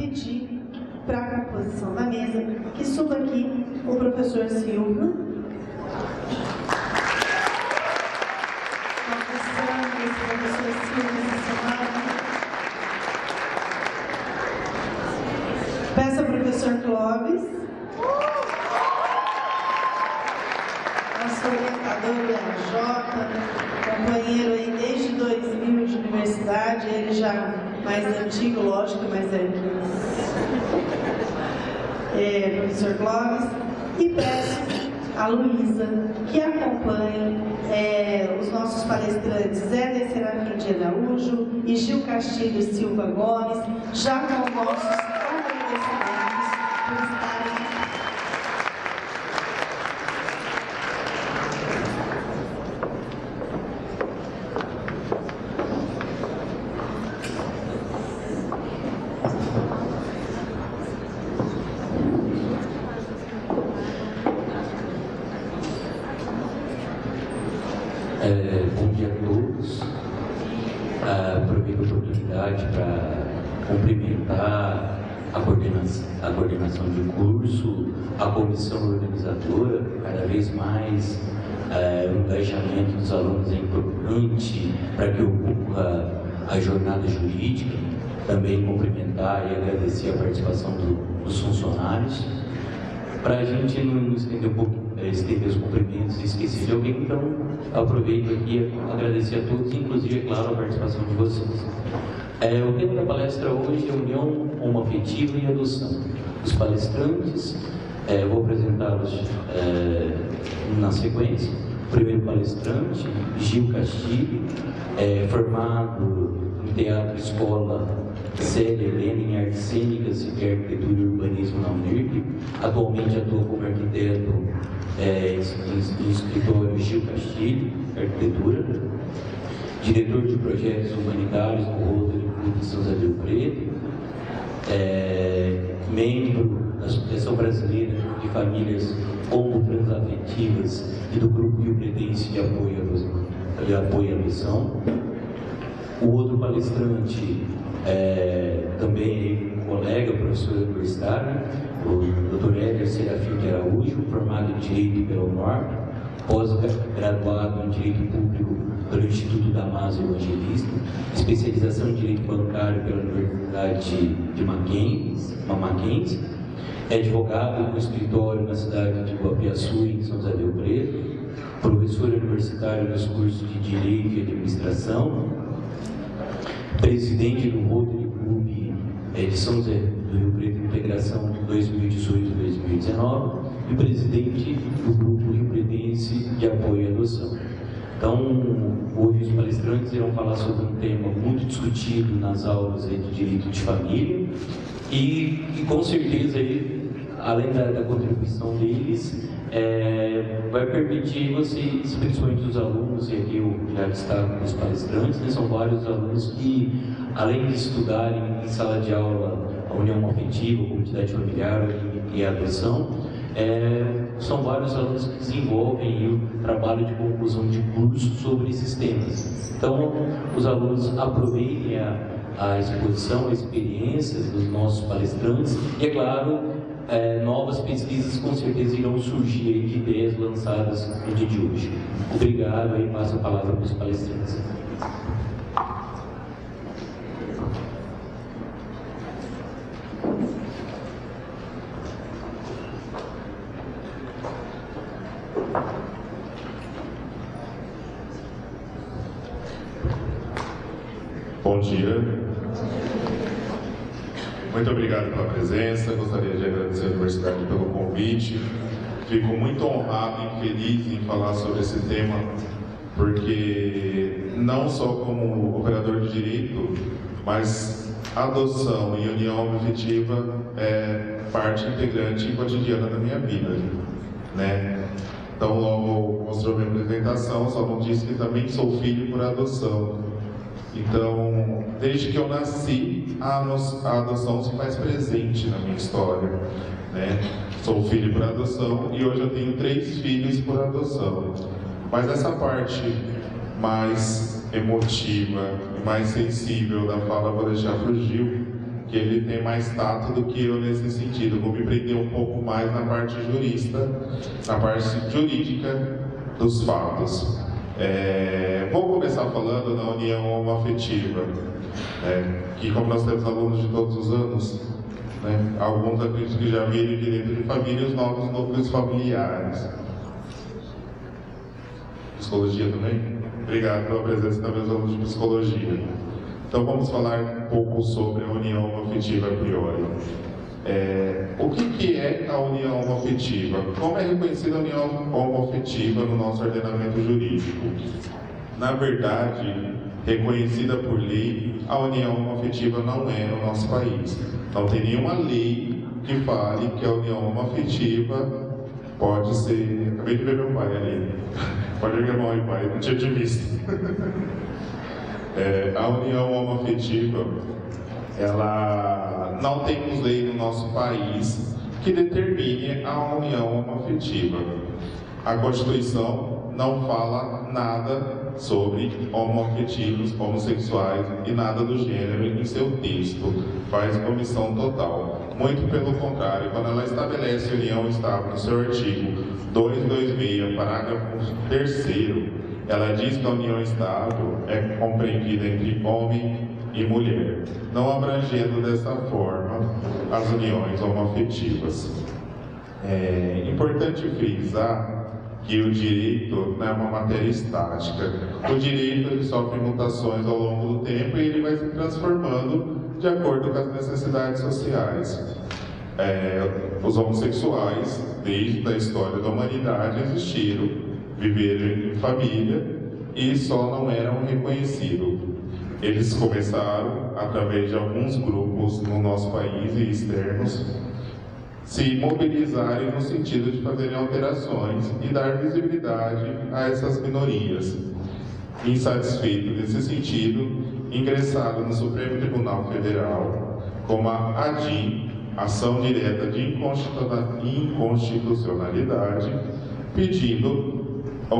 pedir para a composição da mesa que suba aqui o professor Silva. Professor Silva essa semana. Peço ao professor Clóvis, nosso orientador do Jota, companheiro aí desde 2000 de universidade, ele já mais antigo, lógico, mas professor Clóvis, e peço a Luísa que acompanhe os nossos palestrantes Éder Serafim de Araújo e Gil Castilho Silva Gomes, já com nossos agradecimentos por estarem Bom dia a todos. Aproveito a oportunidade para cumprimentar a coordenação de curso, a comissão organizadora, cada vez mais o engajamento dos alunos é importante para que ocorra a jornada jurídica. Também cumprimentar e agradecer a participação dos funcionários. Para a gente não estender estender os cumprimentos e esquecer de alguém, então aproveito aqui a agradecer a todos, inclusive, é claro, a participação de vocês. O tema da palestra hoje é União Homoafetiva e Adoção. Os palestrantes, vou apresentá-los na sequência. O primeiro palestrante, Gil Castilho, formado em Teatro Escola Célia Helena em Artes Cênicas e Arquitetura e Urbanismo na UNIRP. Atualmente atua como arquiteto em escritório Gil Castilho, Arquitetura. Diretor de projetos humanitários no Rotary Clube de São José do Rio Preto. Membro da Associação Brasileira de Famílias Homo-Transafetivas e do Grupo Rio Pretense de Apoio à Adoção. O outro palestrante também um colega, professor universitário, o Dr. Éder Serafim de Araújo, formado em Direito pela UNORP, pós-graduado em Direito Público pelo Instituto Damaso Evangelista, especialização em Direito Bancário pela Universidade de Mackenzie, é advogado no escritório na cidade de Guapiaçu, em São José do Rio Preto, professor universitário nos cursos de Direito e Administração, presidente do Rotary Clube de São José do Rio Preto Integração 2018-2019 e presidente do Grupo Rio Pretense de Apoio à Adoção. Então, hoje os palestrantes irão falar sobre um tema muito discutido nas aulas de Direito de Família e com certeza, além da contribuição deles, vai permitir vocês, principalmente os alunos, e aqui eu já destaco os palestrantes, são vários alunos que, além de estudarem em sala de aula a união afetiva, a comunidade familiar e a adoção, são vários alunos que desenvolvem o trabalho de conclusão de curso sobre esses temas. Então, os alunos aproveitem a exposição, a experiência dos nossos palestrantes e, é claro, novas pesquisas com certeza irão surgir de ideias lançadas no dia de hoje. Obrigado e passo a palavra para os palestrantes. Bom dia. Muito obrigado pela presença. Gostaria de agradecer à Universidade pelo convite. Fico muito honrado e feliz em falar sobre esse tema, porque não só como operador de direito, mas adoção e união afetiva é parte integrante e cotidiana da minha vida, né? Então, logo mostrou minha apresentação, só não disse que também sou filho por adoção. Então, desde que eu nasci, a adoção se faz presente na minha história, né? Sou filho por adoção e hoje eu tenho 3 filhos por adoção. Mas essa parte mais emotiva, mais sensível da fala eu vou deixar para o Gil, que ele tem mais tato do que eu nesse sentido. Vou me prender um pouco mais na parte jurista, na parte jurídica dos fatos. Vou começar falando da união homoafetiva, que como nós temos alunos de todos os anos, alguns acredito que já viram direito de família e os novos núcleos familiares. Psicologia também? Obrigado pela presença da meus alunos de psicologia. Então vamos falar um pouco sobre a união homoafetiva a priori. O que é a união homoafetiva? Como é reconhecida a união homoafetiva no nosso ordenamento jurídico? Na verdade, reconhecida por lei, a união homoafetiva não é no nosso país. Não tem nenhuma lei que fale que a união homoafetiva pode ser... Acabei de ver meu pai ali. Pode erguer a mão aí, pai, não tinha te visto. A união homoafetiva, ela não temos lei no nosso país que determine a união homoafetiva. A Constituição não fala nada sobre homoafetivos, homossexuais e nada do gênero em seu texto, faz omissão total. Muito pelo contrário, quando ela estabelece união estável no seu artigo 226, parágrafo 3º, ela diz que a união estável é compreendida entre homem e mulher, não abrangendo dessa forma as uniões homoafetivas. É importante frisar que o direito não é uma matéria estática. O direito ele sofre mutações ao longo do tempo e ele vai se transformando de acordo com as necessidades sociais. Os homossexuais, desde a história da humanidade, existiram, viveram em família e só não eram reconhecidos. Eles começaram, através de alguns grupos no nosso país e externos, se mobilizarem no sentido de fazerem alterações e dar visibilidade a essas minorias. Insatisfeito nesse sentido, ingressaram no Supremo Tribunal Federal com a ADIM, Ação Direta de Inconstitucionalidade, pedindo a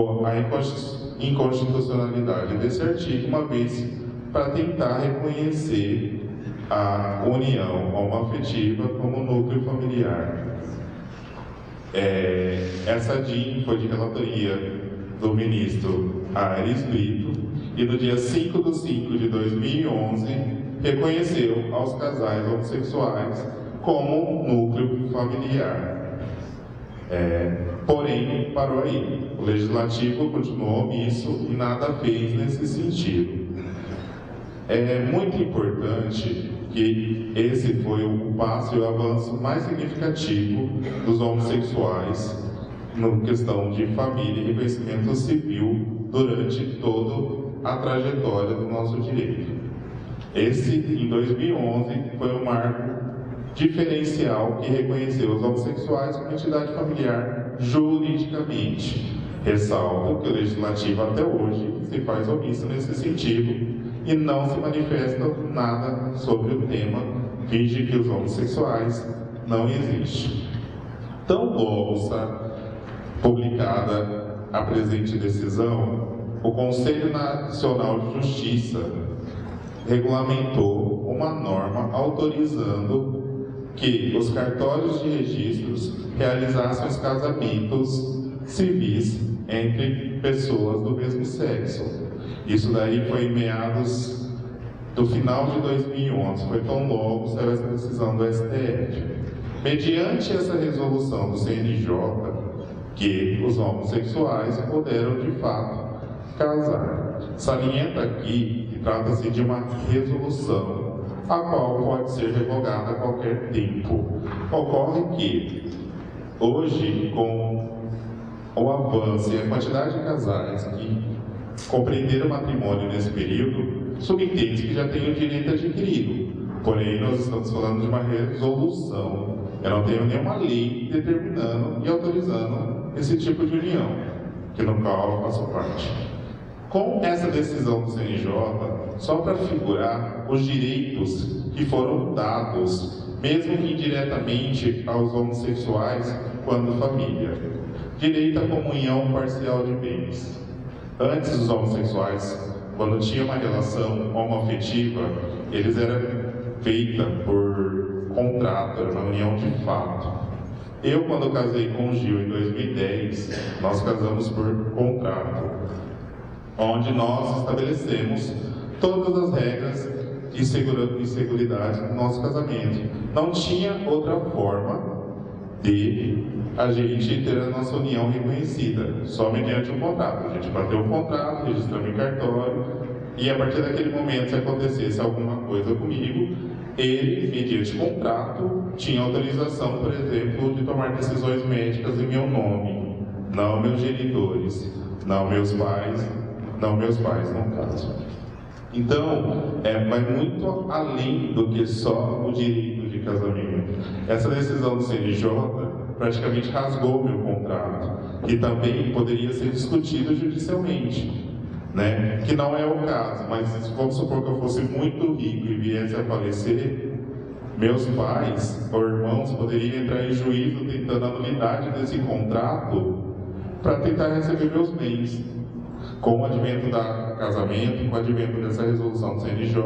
inconstitucionalidade desse artigo, uma vez para tentar reconhecer a união homoafetiva como núcleo familiar. Essa DIN foi de relatoria do ministro Aires Brito e no dia 5 de 5 de 2011 reconheceu aos casais homossexuais como núcleo familiar. Porém, parou aí. O legislativo continuou omisso e nada fez nesse sentido. É muito importante que esse foi o passo e o avanço mais significativo dos homossexuais na questão de família e reconhecimento civil durante toda a trajetória do nosso direito. Esse, em 2011, foi um marco diferencial que reconheceu os homossexuais como entidade familiar juridicamente. Ressalto que o legislativo até hoje se faz omisso nesse sentido e não se manifesta nada sobre o tema, finge que os homossexuais não existem. Tão logo publicada a presente decisão, o Conselho Nacional de Justiça regulamentou uma norma autorizando que os cartórios de registros realizassem os casamentos civis entre pessoas do mesmo sexo. Isso daí foi em meados do final de 2011, foi tão logo saiu essa decisão do STF. Mediante essa resolução do CNJ, que os homossexuais puderam de fato casar. Salienta aqui que trata-se de uma resolução, a qual pode ser revogada a qualquer tempo. Ocorre que, hoje, com o avanço e a quantidade de casais que compreenderam o matrimônio nesse período, subentende que já tem o direito adquirido. Porém, nós estamos falando de uma resolução. Eu não tenho nenhuma lei determinando e autorizando esse tipo de união, que no qual eu faço parte. Com essa decisão do CNJ, só para figurar os direitos que foram dados, mesmo que indiretamente, aos homossexuais quando família. Direito à comunhão parcial de bens. Antes, os homossexuais, quando tinham uma relação homoafetiva, eles eram feita por contrato, era uma união de fato. Eu, quando casei com o Gil em 2010, nós casamos por contrato, onde nós estabelecemos todas as regras e seguridade do nosso casamento. Não tinha outra forma de a gente ter a nossa união reconhecida, só mediante um contrato. A gente bateu o contrato, registramos em cartório, e a partir daquele momento, se acontecesse alguma coisa comigo, ele, mediante contrato, tinha autorização, por exemplo, de tomar decisões médicas em meu nome, não meus genitores, não meus pais no caso. Então, vai muito além do que só o direito de casamento. Essa decisão do CNJ praticamente rasgou meu contrato, que também poderia ser discutido judicialmente, né? Que não é o caso, mas vamos supor que eu fosse muito rico e viesse a falecer, meus pais ou irmãos poderiam entrar em juízo tentando a nulidade desse contrato para tentar receber meus bens. Com o advento do casamento, com o advento dessa resolução do CNJ,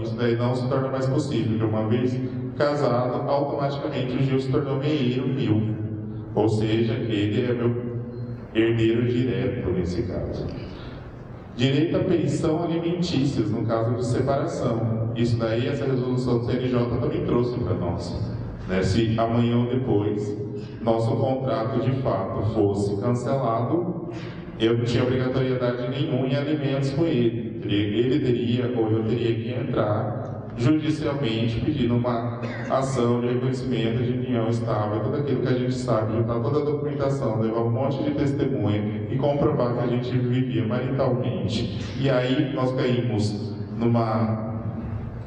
isso daí não se torna mais possível, porque uma vez casado, automaticamente o Gil se tornou herdeiro meu. Ou seja, ele é meu herdeiro direto nesse caso. Direito à pensão alimentícias, no caso de separação. Isso daí, essa resolução do CNJ também trouxe para nós. Né? Se amanhã ou depois nosso contrato de fato fosse cancelado, eu não tinha obrigatoriedade nenhuma em alimentos com ele. Ele teria, ou eu teria que entrar judicialmente pedindo uma ação de reconhecimento de união estável, tudo aquilo que a gente sabe, juntar toda a documentação, levar um monte de testemunha e comprovar que a gente vivia maritalmente. E aí nós caímos numa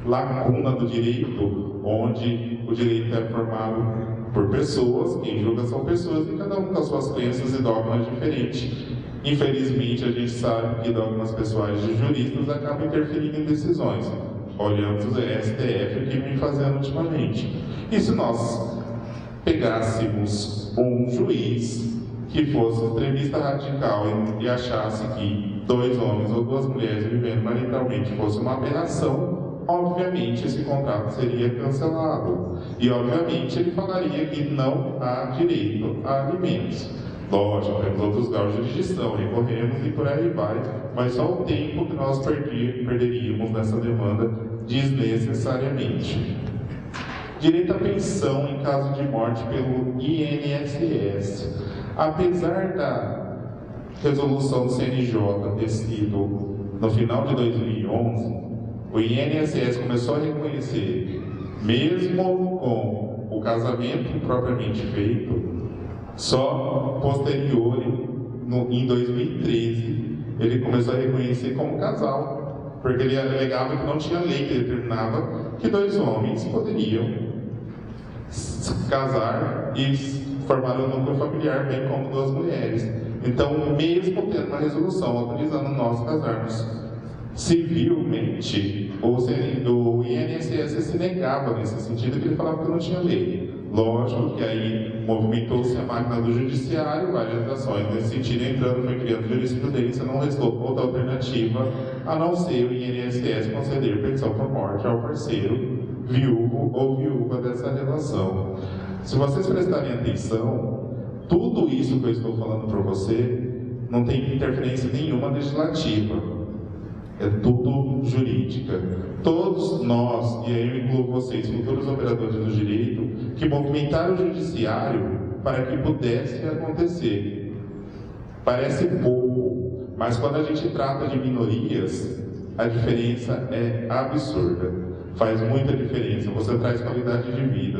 lacuna do direito, onde o direito é formado por pessoas, quem julga são pessoas, e cada um com as suas crenças e dogmas diferentes. Infelizmente, a gente sabe que dogmas pessoais de juristas acabam interferindo em decisões. Olhamos o STF que vem fazendo ultimamente. E se nós pegássemos um juiz que fosse extremista radical e achasse que 2 homens ou 2 mulheres vivendo maritalmente fosse uma aberração, obviamente esse contrato seria cancelado. E obviamente ele falaria que não há direito a alimentos. Lógico, temos outros graus de jurisdição, recorremos e por aí vai, mas só o tempo que nós perderíamos nessa demanda desnecessariamente. Direito à pensão em caso de morte pelo INSS. Apesar da resolução do CNJ ter sido no final de 2011, o INSS começou a reconhecer, mesmo com o casamento propriamente feito, só posterior, em 2013, ele começou a reconhecer como casal, porque ele alegava que não tinha lei que determinava que 2 homens poderiam se casar e formar um núcleo familiar, bem como 2 mulheres. Então, mesmo tendo uma resolução autorizando nós casarmos civilmente, o INSS se negava nesse sentido, que ele falava que não tinha lei. Lógico que aí movimentou-se a máquina do judiciário, várias ações nesse sentido, entrando, foi criando jurisprudência, não restou outra alternativa a não ser o INSS conceder pensão por morte ao parceiro, viúvo ou viúva dessa relação. Se vocês prestarem atenção, tudo isso que eu estou falando para você não tem interferência nenhuma legislativa. É tudo jurídica. Todos nós, e aí eu incluo vocês, futuros operadores do direito, que movimentaram o judiciário para que pudesse acontecer. Parece pouco, mas quando a gente trata de minorias, a diferença é absurda. Faz muita diferença, você traz qualidade de vida.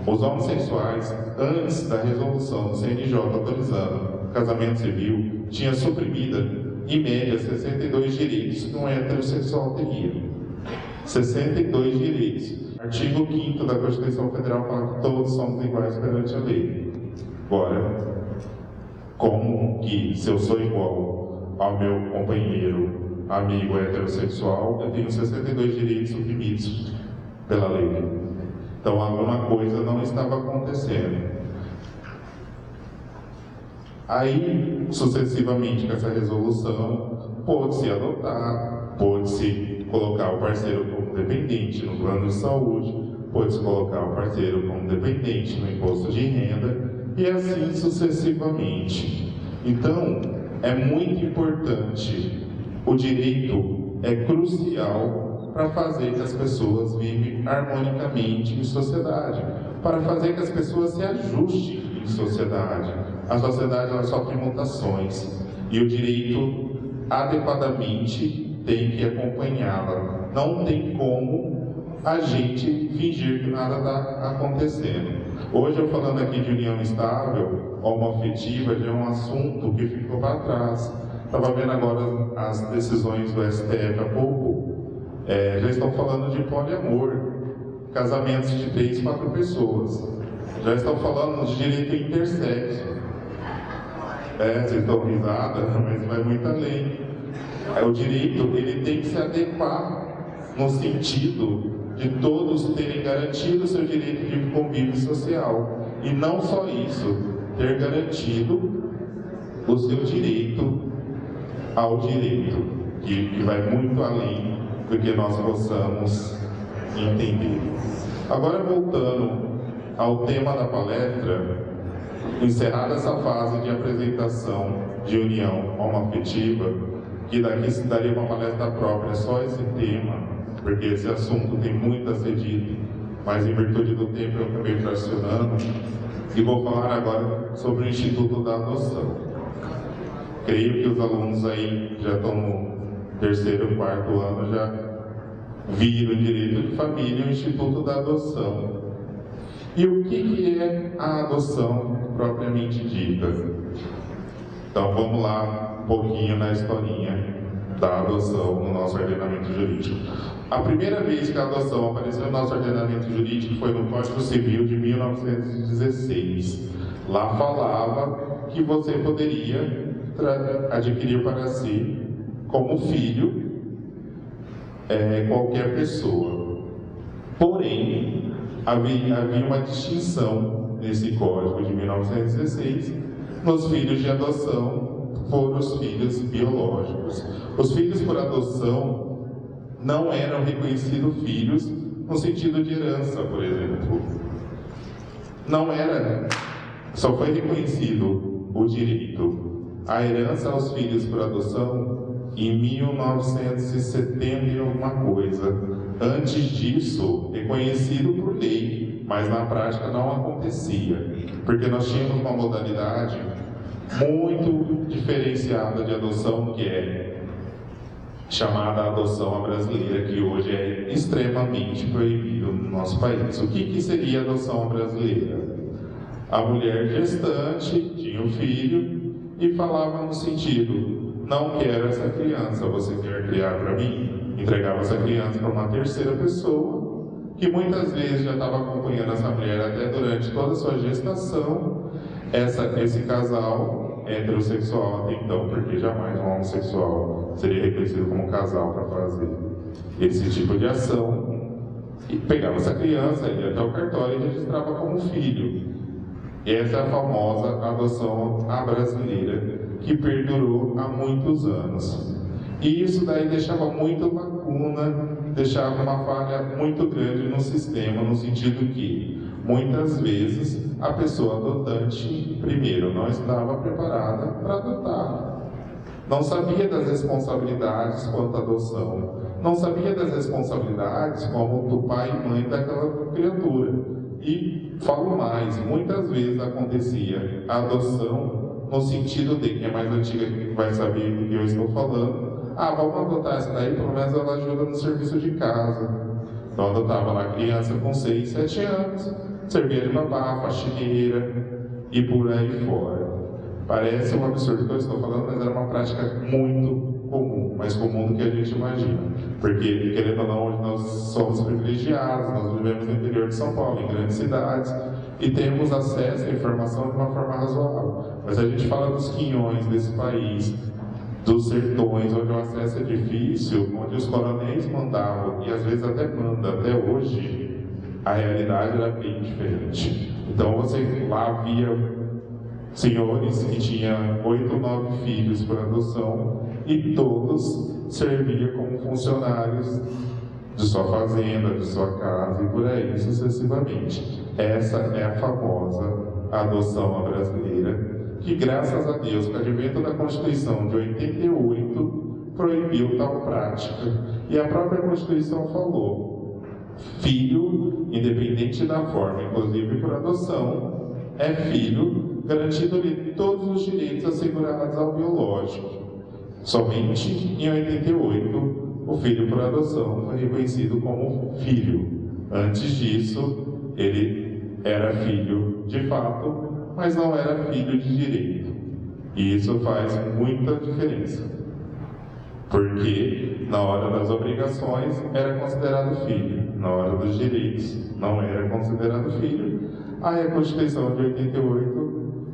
Os homossexuais, antes da resolução do CNJ autorizando o casamento civil, tinha suprimida em média 62 direitos que um heterossexual teria. 62 direitos. Artigo 5º da Constituição Federal fala que todos somos iguais perante a lei. Agora, como que se eu sou igual ao meu companheiro, amigo heterossexual, eu tenho 62 direitos suprimidos pela lei? Então alguma coisa não estava acontecendo. Aí, sucessivamente, com essa resolução, pôde-se adotar, pôde-se colocar o parceiro como como dependente no plano de saúde, pôde colocar o parceiro como dependente no imposto de renda e assim sucessivamente. Então, é muito importante, o direito é crucial para fazer que as pessoas vivem harmonicamente em sociedade, para fazer que as pessoas se ajustem em sociedade. A sociedade ela sofre mutações e o direito adequadamente tem que acompanhá-la. Não tem como a gente fingir que nada está acontecendo. Hoje eu falando aqui de união estável, homoafetiva, já é um assunto que ficou para trás. Estava vendo agora as decisões do STF há pouco, já estão falando de poliamor, casamentos de 3, 4 pessoas. Já estão falando de direito intersexo. Vocês estão risadas, mas vai muito além. O direito ele tem que se adequar no sentido de todos terem garantido o seu direito de convívio social. E não só isso, ter garantido o seu direito ao direito, que vai muito além do que nós possamos entender. Agora, voltando ao tema da palestra, encerrada essa fase de apresentação de união homoafetiva, que daqui se daria uma palestra própria só esse tema, porque esse assunto tem muito a ser dito, mas em virtude do tempo eu acabei fracionando, e vou falar agora sobre o Instituto da Adoção. Creio que os alunos aí já estão no 3º, 4º ano, já viram direito de família e o Instituto da Adoção. E o que é a adoção propriamente dita? Então vamos lá um pouquinho na historinha da adoção no nosso ordenamento jurídico. A primeira vez que a adoção apareceu no nosso ordenamento jurídico foi no Código Civil de 1916. Lá falava que você poderia adquirir para si, como filho, qualquer pessoa. Porém, havia uma distinção nesse Código de 1916. Nos filhos de adoção foram os filhos biológicos. Os filhos por adoção não eram reconhecidos filhos no sentido de herança, por exemplo. Não era, só foi reconhecido o direito à herança aos filhos por adoção em 1970 e alguma coisa. Antes disso, reconhecido por lei, mas na prática não acontecia, porque nós tínhamos uma modalidade muito diferenciada de adoção, que é chamada adoção à brasileira, que hoje é extremamente proibido no nosso país. O que seria a adoção à brasileira? A mulher gestante tinha um filho e falava no sentido: não quero essa criança, você quer criar para mim? Entregava essa criança para uma terceira pessoa, que muitas vezes já estava acompanhando essa mulher até durante toda a sua gestação. Esse casal heterossexual até então, porque jamais um homossexual seria reconhecido como casal para fazer esse tipo de ação, e pegava essa criança, ia até o cartório e registrava como filho. E essa é a famosa adoção à brasileira, que perdurou há muitos anos. E isso daí deixava muita lacuna, deixava uma falha muito grande no sistema, no sentido que, muitas vezes, a pessoa adotante, primeiro, não estava preparada para adotar. Não sabia das responsabilidades quanto à adoção. Não sabia das responsabilidades como do pai e mãe daquela criatura. E, falo mais, muitas vezes acontecia a adoção no sentido de, quem é mais antiga vai saber do que eu estou falando, vamos adotar essa daí, pelo menos ela ajuda no serviço de casa. Então adotava lá a criança com 6, 7 anos, servia de babá, faxineira e por aí fora. Parece um absurdo que eu estou falando, mas era uma prática muito comum, mais comum do que a gente imagina. Porque, querendo ou não, hoje nós somos privilegiados, nós vivemos no interior de São Paulo, em grandes cidades, e temos acesso à informação de uma forma razoável. Mas a gente fala dos quinhões desse país, dos sertões, onde o acesso é difícil, onde os coronéis mandavam, e às vezes até manda, até hoje, a realidade era bem diferente. Então você lá via senhores que tinham 8 ou 9 filhos por adoção, e todos serviam como funcionários de sua fazenda, de sua casa e por aí sucessivamente. Essa é a famosa adoção à brasileira, que graças a Deus, com o advento da Constituição de 88, proibiu tal prática. E a própria Constituição falou: filho, independente da forma, inclusive por adoção, é filho, garantindo-lhe todos os direitos assegurados ao biológico. Somente em 88, o filho por adoção foi reconhecido como filho. Antes disso, ele era filho de fato, mas não era filho de direito. E isso faz muita diferença, porque na hora das obrigações era considerado filho, na hora dos direitos não era considerado filho. Aí a Constituição de 88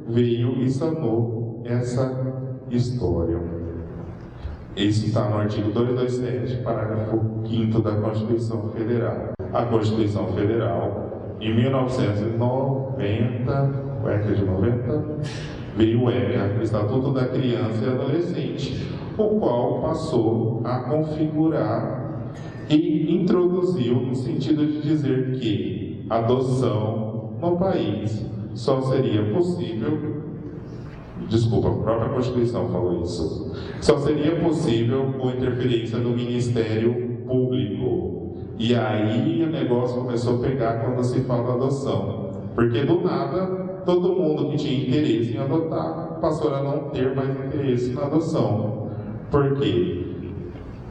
veio e sanou essa história. Isso está no artigo 227, parágrafo 5º da Constituição Federal. A Constituição Federal, em 1990, veio o ECA, o Estatuto da Criança e Adolescente, o qual passou a configurar e introduziu no sentido de dizer que a adoção no país só seria possível. Desculpa, a própria Constituição falou isso. Só seria possível com interferência do Ministério Público. E aí o negócio começou a pegar quando se fala adoção. Porque do nada, todo mundo que tinha interesse em adotar passou a não ter mais interesse na adoção. Por quê?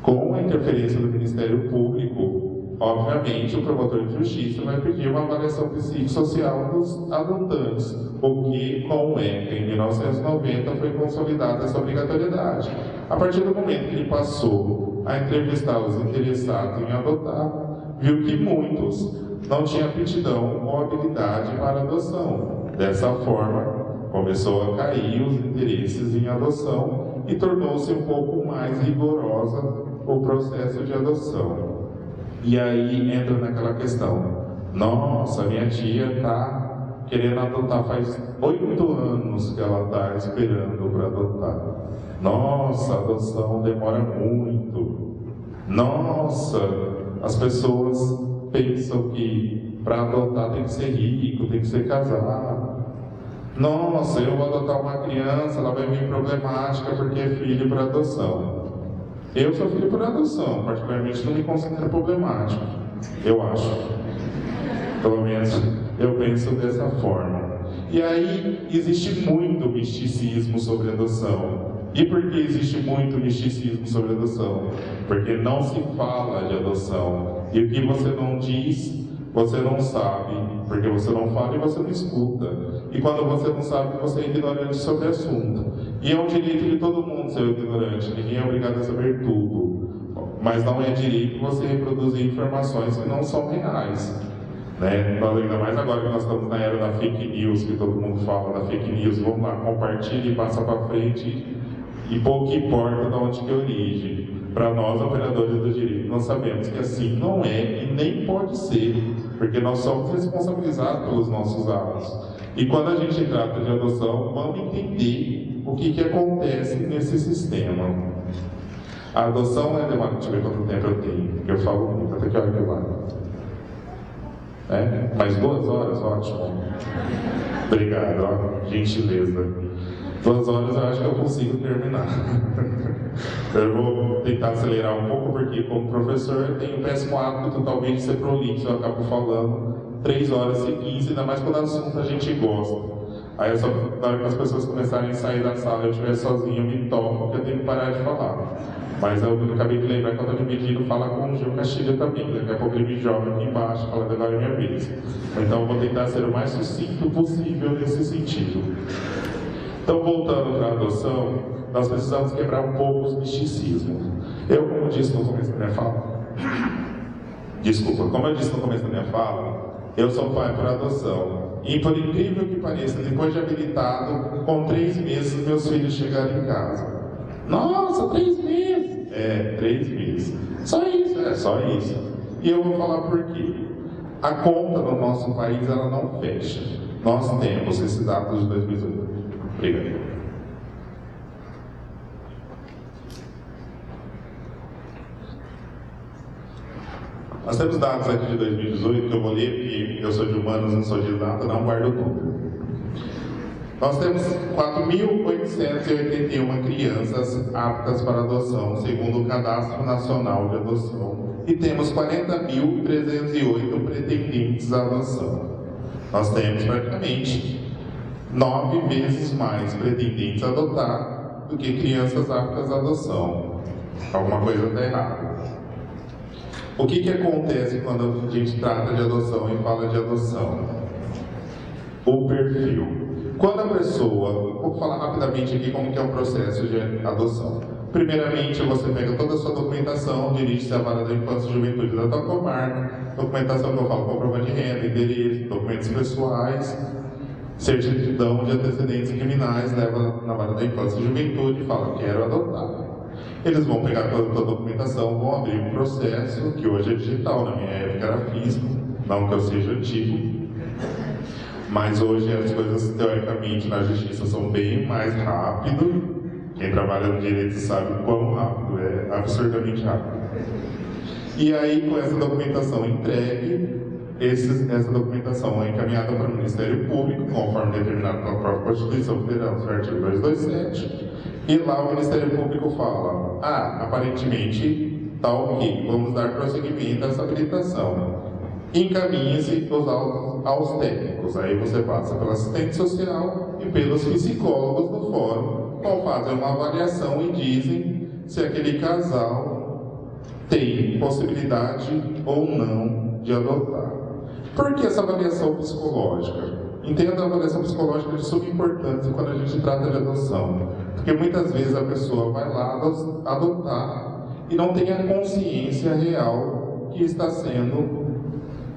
Com a interferência do Ministério Público, obviamente o promotor de justiça vai pedir uma avaliação psicossocial dos adotantes, o que com o ECA em 1990 foi consolidada essa obrigatoriedade. A partir do momento que ele passou a entrevistar os interessados em adotar, viu que muitos não tinham aptidão ou habilidade para adoção. Dessa forma, começou a cair os interesses em adoção e tornou-se um pouco mais rigorosa o processo de adoção. E aí entra naquela questão: nossa, minha tia está querendo adotar, faz 8 anos que ela está esperando para adotar. Nossa, a adoção demora muito. Nossa, as pessoas pensam que para adotar tem que ser rico, tem que ser casado. Nossa, eu vou adotar uma criança, ela vai vir problemática porque é filho para adoção. Eu sou filho por adoção, particularmente não me considero problemático, eu acho. Pelo menos eu penso dessa forma. E aí existe muito misticismo sobre adoção. E por que existe muito misticismo sobre adoção? Porque não se fala de adoção. E o que você não diz, você não sabe, porque você não fala e você não escuta. E quando você não sabe, você é ignorante sobre o assunto. E é um direito de todo mundo ser ignorante, ninguém é obrigado a saber tudo. Mas não é direito você reproduzir informações que não são reais. Né? Nós, ainda mais agora que nós estamos na era da fake news, que todo mundo fala da fake news, vamos lá, compartilha e passa para frente, e pouco importa de onde que é a origem. Para nós, operadores do direito, nós sabemos que assim não é e nem pode ser, porque nós somos responsabilizados pelos nossos atos. E quando a gente trata de adoção, vamos entender o que acontece nesse sistema. A adoção é demorada. Deixa eu ver quanto tempo eu tenho, porque eu falo muito, até que hora que vai. Mais 2 horas? Ótimo. Obrigado, ó, gentileza. 2 horas eu acho que eu consigo terminar. Eu vou tentar acelerar um pouco, porque como professor eu tenho o péssimo hábito talvez de ser prolixo, eu acabo falando 3 horas e 15, ainda mais quando o assunto a gente gosta. Aí eu só, na hora que as pessoas começarem a sair da sala, eu estiver sozinho, eu me toco, porque eu tenho que parar de falar. Mas eu acabei de lembrar que eu estou dividindo falar com o Gil Castilho também. Daqui a pouco ele me joga aqui embaixo, falando agora é minha vez. Então eu vou tentar ser o mais sucinto possível nesse sentido. Então, voltando para a adoção, nós precisamos quebrar um pouco os misticismos. Como eu disse no começo da minha fala, eu sou pai por adoção. E por incrível que pareça, depois de habilitado, com 3 meses, meus filhos chegaram em casa. Nossa, 3 meses! 3 meses. Só isso. E eu vou falar por quê. A conta no nosso país, ela não fecha. Nós temos esses dados de 2018. Obrigado. Nós temos dados aqui de 2018 que eu vou ler, porque eu sou de humanos, não sou de exato, não guardo tudo. Nós temos 4.881 crianças aptas para adoção, segundo o Cadastro Nacional de Adoção, e temos 40.308 pretendentes à adoção. Nós temos praticamente 9 vezes mais pretendentes a adotar do que crianças aptas à adoção. Alguma coisa está errada. O que acontece quando a gente trata de adoção e fala de adoção? O perfil. Quando a pessoa, vou falar rapidamente aqui como que é o processo de adoção. Primeiramente, você pega toda a sua documentação, dirige-se à vara da infância e juventude da tua comarca, documentação que eu falo, comprovante de renda, endereço, documentos pessoais, certidão de antecedentes criminais, leva na vara da infância e juventude e fala, quero adotar. Eles vão pegar toda a tua documentação, vão abrir um processo, que hoje é digital, na minha época era físico, não que eu seja antigo. Mas hoje as coisas, teoricamente, na justiça são bem mais rápido. Quem trabalha no direito sabe quão rápido, é absurdamente rápido. E aí, com essa documentação entregue, essa documentação é encaminhada para o Ministério Público, conforme determinado pela própria Constituição Federal, no artigo 227. E lá o Ministério Público fala, aparentemente está ok, vamos dar prosseguimento a essa habilitação. Encaminhe-se os autos aos técnicos. Aí você passa pelo assistente social e pelos psicólogos do fórum, vão fazer uma avaliação e dizem se aquele casal tem possibilidade ou não de adotar. Por que essa avaliação psicológica? Entenda a avaliação psicológica de suma importância quando a gente trata de adoção. Porque muitas vezes a pessoa vai lá adotar e não tem a consciência real que está sendo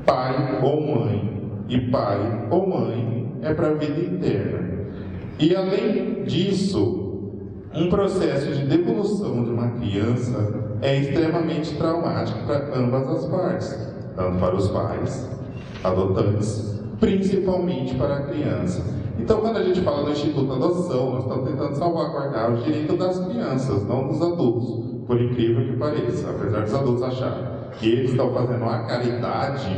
pai ou mãe, e pai ou mãe é para a vida inteira. E além disso, um processo de devolução de uma criança é extremamente traumático para ambas as partes, tanto para os pais adotantes, principalmente para a criança. Então, quando a gente fala do Instituto Adoção, nós estamos tentando salvaguardar o direito das crianças, não dos adultos, por incrível que pareça, apesar dos adultos acharem que eles estão fazendo a caridade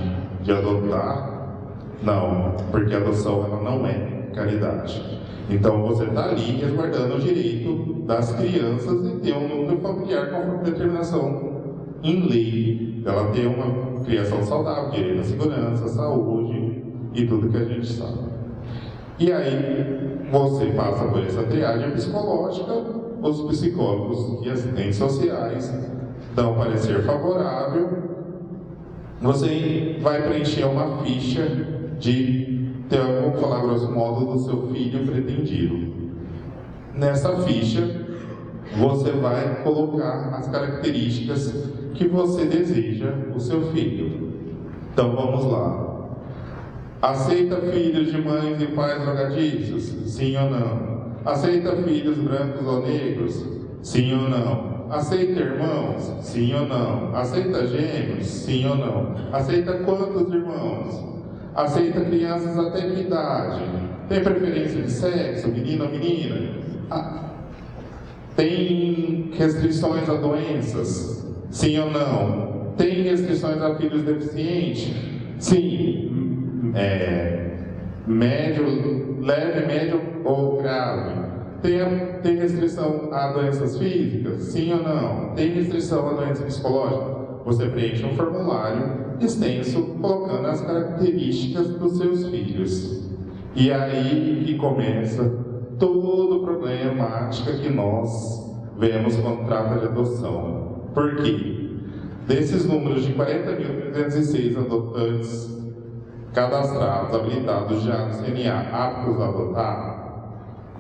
de adotar, não, porque a adoção ela não é caridade. Então você está ali resguardando o direito das crianças de ter um núcleo familiar conforme determinação em lei, ela ter uma criação saudável, direito à segurança, saúde e tudo que a gente sabe. E aí você passa por essa triagem psicológica, os psicólogos e assistentes sociais dão parecer favorável, você vai preencher uma ficha vamos falar grosso modo, do seu filho pretendido. Nessa ficha, você vai colocar as características que você deseja o seu filho. Então vamos lá. Aceita filhos de mães e pais drogadiços? Sim ou não? Aceita filhos brancos ou negros? Sim ou não? Aceita irmãos? Sim ou não? Aceita gêmeos? Sim ou não? Aceita quantos irmãos? Aceita crianças até que idade? Tem preferência de sexo, menino ou menina? Tem restrições a doenças? Sim ou não? Tem restrições a filhos deficientes? Sim. Médio, leve, médio ou grave? Tem restrição a doenças físicas? Sim ou não? Tem restrição a doença psicológica? Você preenche um formulário extenso colocando as características dos seus filhos. E aí que começa todo o problemática que nós vemos quando trata de adoção. Por quê? Desses números de 40.306 adotantes cadastrados, habilitados já no CNA, aptos a adotar,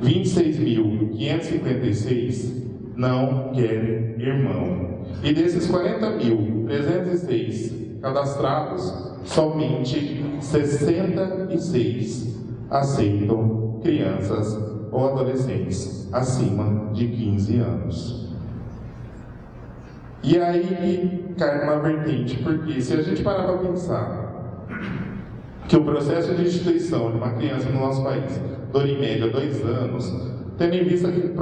26.556 não querem irmão. E desses 40.306 cadastrados, somente 66 aceitam crianças ou adolescentes acima de 15 anos. E aí cai uma vertente, porque se a gente parar para pensar que o processo de instituição de uma criança no nosso país dura em média 2 anos, tendo em vista que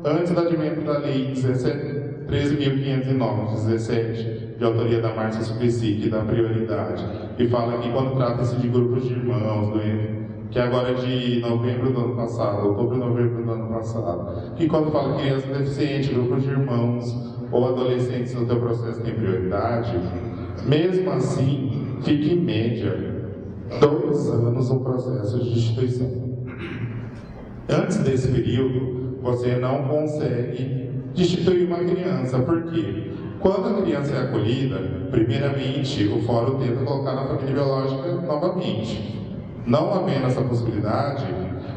antes do advento da lei 13.509, 17, de autoria da Márcia Suplicy, da prioridade, e fala que quando trata-se de grupos de irmãos, que agora é de novembro do ano passado, outubro e novembro do ano passado, que quando fala criança deficiente, grupos de irmãos ou adolescentes no teu processo tem prioridade, mesmo assim, fica em média 2 anos no processo de instituição. Antes desse período, você não consegue destituir uma criança, porque quando a criança é acolhida, primeiramente o fórum tenta colocar na família biológica novamente. Não havendo essa possibilidade,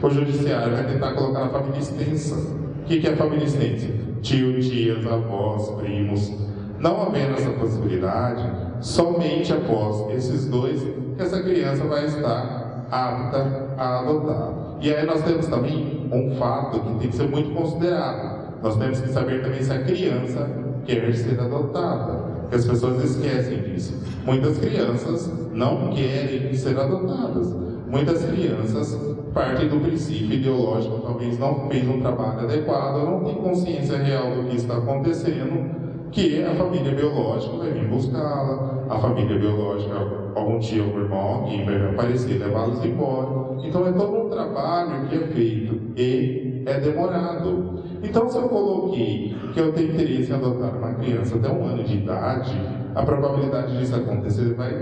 o judiciário vai tentar colocar na família extensa. O que é a família extensa? Tio, tias, avós, primos. Não havendo essa possibilidade, somente após esses 2 que essa criança vai estar apta a adotar. E aí nós temos também um fato que tem que ser muito considerado. Nós temos que saber também se a criança quer ser adotada, porque as pessoas esquecem disso. Muitas crianças não querem ser adotadas. Muitas crianças partem do princípio ideológico, talvez não fez um trabalho adequado, não tem consciência real do que está acontecendo, que a família biológica vai vir buscá-la, a família biológica, algum tio, algum irmão, alguém vai aparecer, levá-los embora. Então é todo um trabalho que é feito e é demorado. Então, se eu coloquei que eu tenho interesse em adotar uma criança até 1 ano de idade, a probabilidade disso acontecer vai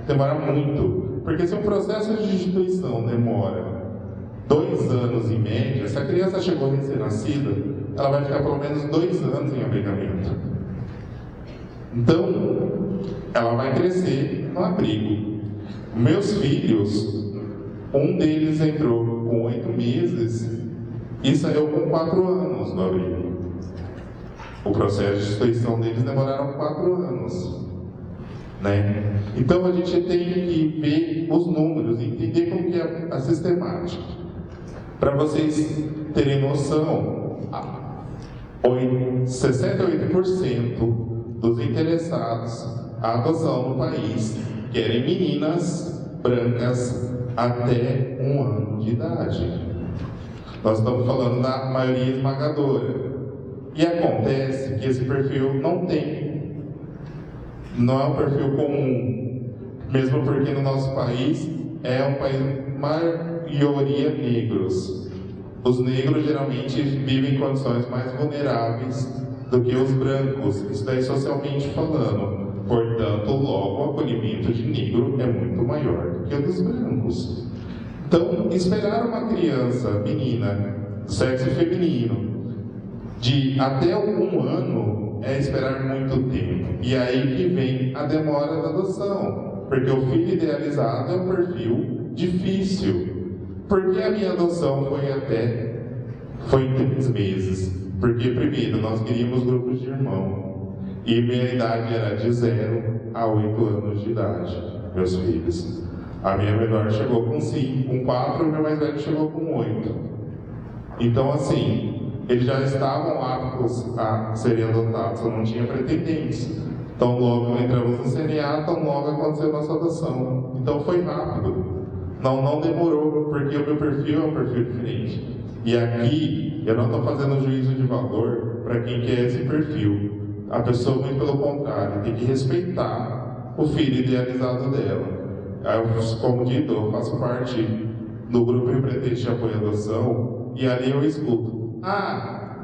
demorar muito. Porque se um processo de instituição demora 2 anos em média, se a criança chegou a ser nascida, ela vai ficar pelo menos 2 anos em abrigamento. Então, ela vai crescer no abrigo. Meus filhos, um deles entrou com 8 meses e saiu com 4 anos do abrigo. O processo de instituição deles demoraram 4 anos. Né? Então a gente tem que ver os números, entender como que é a sistemática. Para vocês terem noção, 68% dos interessados à adoção no país querem meninas brancas até 1 ano de idade. Nós estamos falando da maioria esmagadora. E acontece que esse perfil não é um perfil comum, mesmo porque no nosso país é um país maioria negros. Os negros geralmente vivem em condições mais vulneráveis do que os brancos, isso daí socialmente falando. Portanto, logo o acolhimento de negro é muito maior do que o dos brancos. Então, esperar uma criança, menina, sexo feminino, de até 1 ano é esperar muito tempo. E aí que vem a demora da adoção, porque o filho idealizado é um perfil difícil. Porque a minha adoção foi em 3 meses. Porque primeiro nós queríamos grupos de irmão e minha idade era de 0 a 8 anos de idade, meus filhos. A minha menor chegou com 5, com 4, e o meu mais velho chegou com 8. Então assim, eles já estavam aptos a serem adotados, eu não tinha pretendentes. Então logo entramos no CNA, então logo aconteceu a nossa adoção. Então foi rápido, não demorou, porque o meu perfil é um perfil diferente. E aqui, eu não estou fazendo juízo de valor para quem quer esse perfil. A pessoa, muito pelo contrário, tem que respeitar o filho idealizado dela. Eu, como dito, eu faço parte do grupo Empreendente de Apoio à Adoção, e ali eu escuto: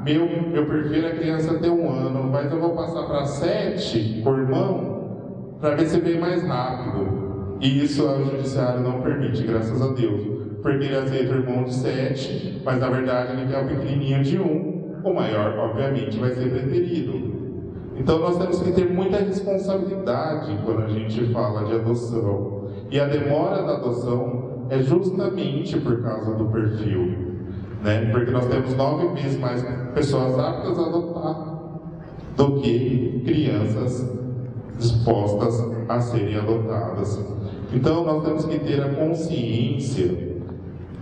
meu perfil é criança até 1 ano, mas eu vou passar para 7 por irmão, para ver se vem mais rápido. E isso o judiciário não permite, graças a Deus. Porque ele aceita o irmão de 7, mas na verdade ele quer o pequenininho de 1, o maior, obviamente, vai ser preterido. Então nós temos que ter muita responsabilidade quando a gente fala de adoção. E a demora da adoção é justamente por causa do perfil, né? Porque nós temos 9 vezes mais pessoas aptas a adotar do que crianças dispostas a serem adotadas. Então nós temos que ter a consciência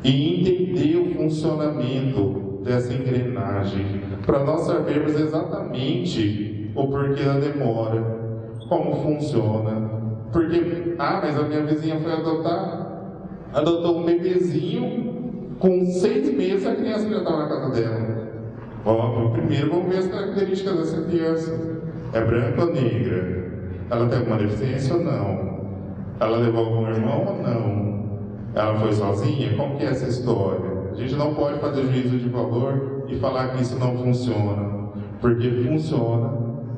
e entender o funcionamento dessa engrenagem, para nós sabermos exatamente o porquê da demora, como funciona. Porque, mas a minha vizinha foi adotou um bebezinho, com 6 meses a criança já estava na casa dela. Primeiro vamos ver as características dessa criança. É branca ou negra? Ela tem alguma deficiência ou não? Ela levou algum irmão ou não? Ela foi sozinha? Como que é essa história? A gente não pode fazer juízo de valor e falar que isso não funciona, porque funciona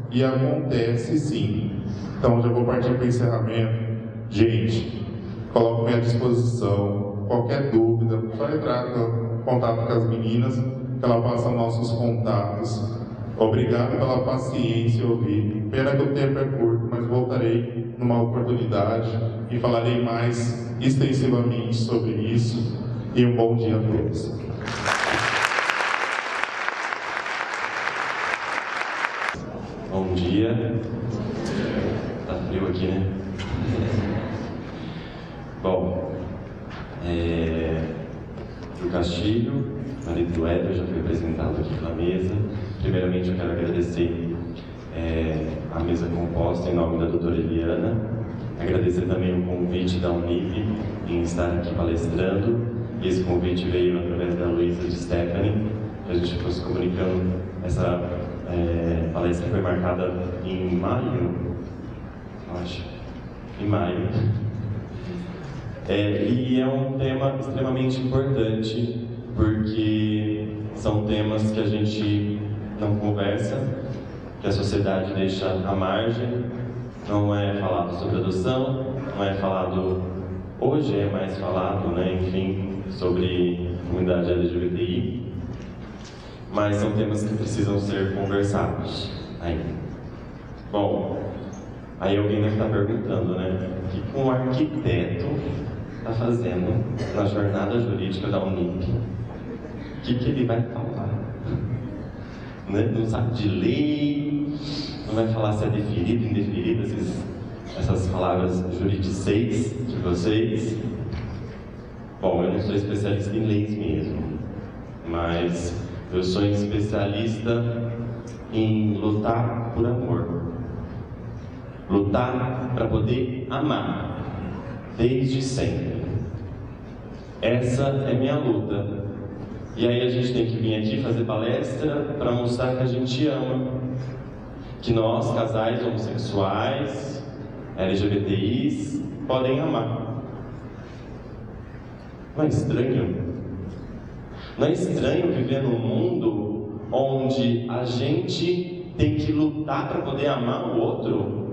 e acontece sim. Então já vou partir para o encerramento. Gente, coloco-me à disposição. Qualquer dúvida, só entrar em contato com as meninas, que ela passa nossos contatos. Obrigado pela paciência e ouvir. Pena que o tempo é curto, mas voltarei numa oportunidade e falarei mais extensivamente sobre isso. E um bom dia a todos. Bom dia. Tá frio aqui, né? Bom, do Castilho, marido do Éder, já foi apresentado aqui pela mesa. Primeiramente, eu quero agradecer a mesa composta em nome da doutora Eliana. Agradecer também o convite da Unip em estar aqui palestrando. Esse convite veio através da Luísa de Stephanie, que a gente fosse comunicando. Essa palestra foi marcada em maio, acho. Em maio. E é um tema extremamente importante, porque são temas que a gente não conversa, que a sociedade deixa à margem. Não é falado sobre adoção, não é falado, hoje é mais falado, né, enfim, sobre comunidade LGBTI, mas são temas que precisam ser conversados ainda. Bom, aí alguém deve estar perguntando, né, o que um arquiteto está fazendo na jornada jurídica da Unip? O que ele vai falar? Né? Não sabe de lei, não vai falar se é definido, indefinido, essas palavras juridiceis de vocês. Bom, eu não sou especialista em leis mesmo, mas eu sou especialista em lutar por amor. Lutar para poder amar, desde sempre. Essa é minha luta. E aí a gente tem que vir aqui fazer palestra para mostrar que a gente ama. Que nós, casais homossexuais, LGBTIs, podem amar. Não é estranho? Não é estranho viver num mundo onde a gente tem que lutar para poder amar o outro?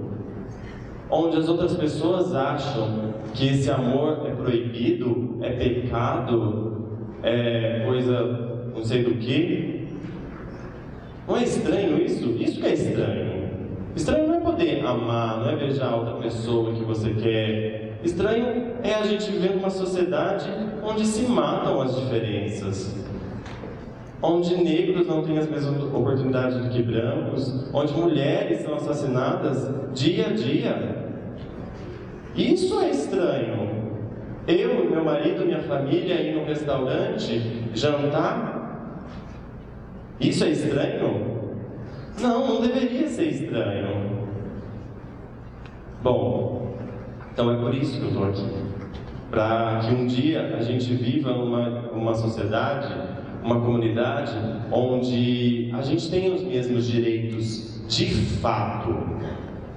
Onde as outras pessoas acham que esse amor é proibido, é pecado, é coisa não sei do que? Não é estranho isso? Isso que é estranho. Estranho não é poder amar, não é beijar a outra pessoa que você quer. Estranho é a gente viver numa sociedade onde se matam as diferenças, onde negros não têm as mesmas oportunidades do que brancos, onde mulheres são assassinadas dia a dia. Isso é estranho. Eu, meu marido, minha família ir num restaurante jantar? Isso é estranho? Não deveria ser estranho. Bom, então é por isso que eu estou aqui. Para que um dia a gente viva uma sociedade, uma comunidade, onde a gente tenha os mesmos direitos de fato.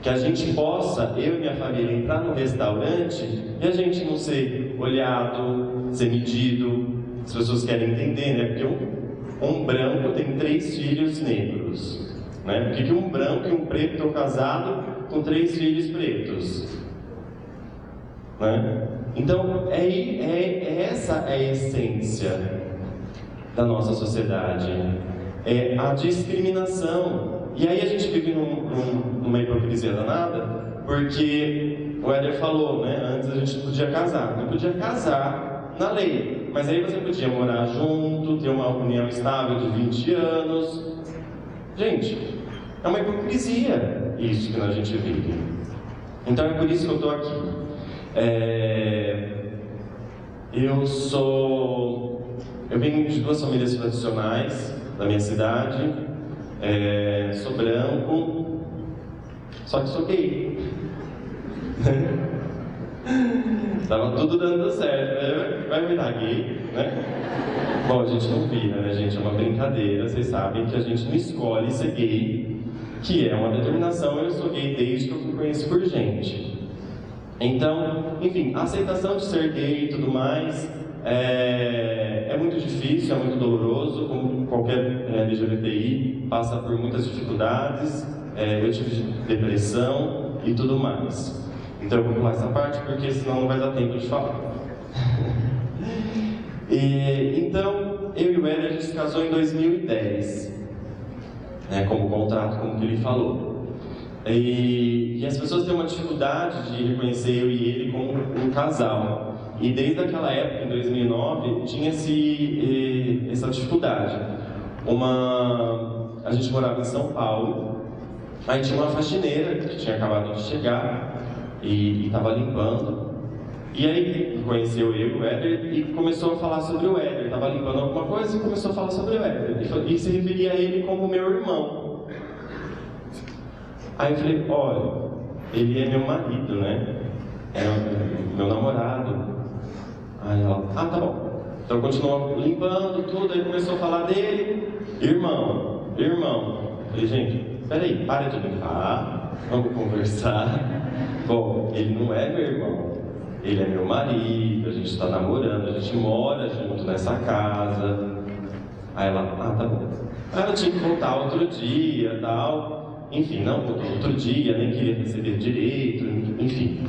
Que a gente possa, eu e minha família, entrar no restaurante e a gente não ser olhado, ser medido. As pessoas querem entender, né? Porque um branco tem 3 filhos negros, né? Por que um branco e um preto estão casados com 3 filhos pretos? Né? Então, essa é a essência da nossa sociedade. É a discriminação. E aí a gente vive numa hipocrisia danada, porque o Éder falou, né? Antes a gente não podia casar. Não podia casar na lei, mas aí você podia morar junto, ter uma união estável de 20 anos. Gente, é uma hipocrisia isso que a gente vive. Então é por isso que eu estou aqui. Eu venho de 2 famílias tradicionais da minha cidade. Sou branco, só que sou gay. Tava tudo dando certo, né? Vai virar gay, né? Bom, a gente não vira, né, gente? É uma brincadeira. Vocês sabem que a gente não escolhe ser gay. que é uma determinação, eu sou gay desde que eu me conheço por gente. Então, enfim, a aceitação de ser gay e tudo mais é muito difícil, é muito doloroso, como qualquer LGBTI, passa por muitas dificuldades, eu tive depressão e tudo mais. Então eu vou pular essa parte porque senão não vai dar tempo de falar. Então, eu e o Éder, a gente se casou em 2010, como contrato, como que ele falou. E as pessoas têm uma dificuldade de reconhecer eu e ele como um casal. E desde aquela época, em 2009, tinha essa dificuldade. A gente morava em São Paulo, aí tinha uma faxineira que tinha acabado de chegar e estava limpando. E aí conheceu eu e o Éder e começou a falar sobre o Éder. Estava limpando alguma coisa e começou a falar sobre o Éder. E se referia a ele como meu irmão. Aí eu falei, olha, ele é meu marido, né? É meu namorado. Aí ela, tá bom. Então continuou limpando tudo, aí começou a falar dele. Irmão. Eu falei, gente, peraí, para de limpar, vamos conversar. Bom, ele não é meu irmão, ele é meu marido, a gente está namorando, a gente mora junto nessa casa. Aí ela, tá bom. Aí ela tinha que voltar outro dia e tal. Enfim, não voltou outro dia, nem queria receber direito, enfim.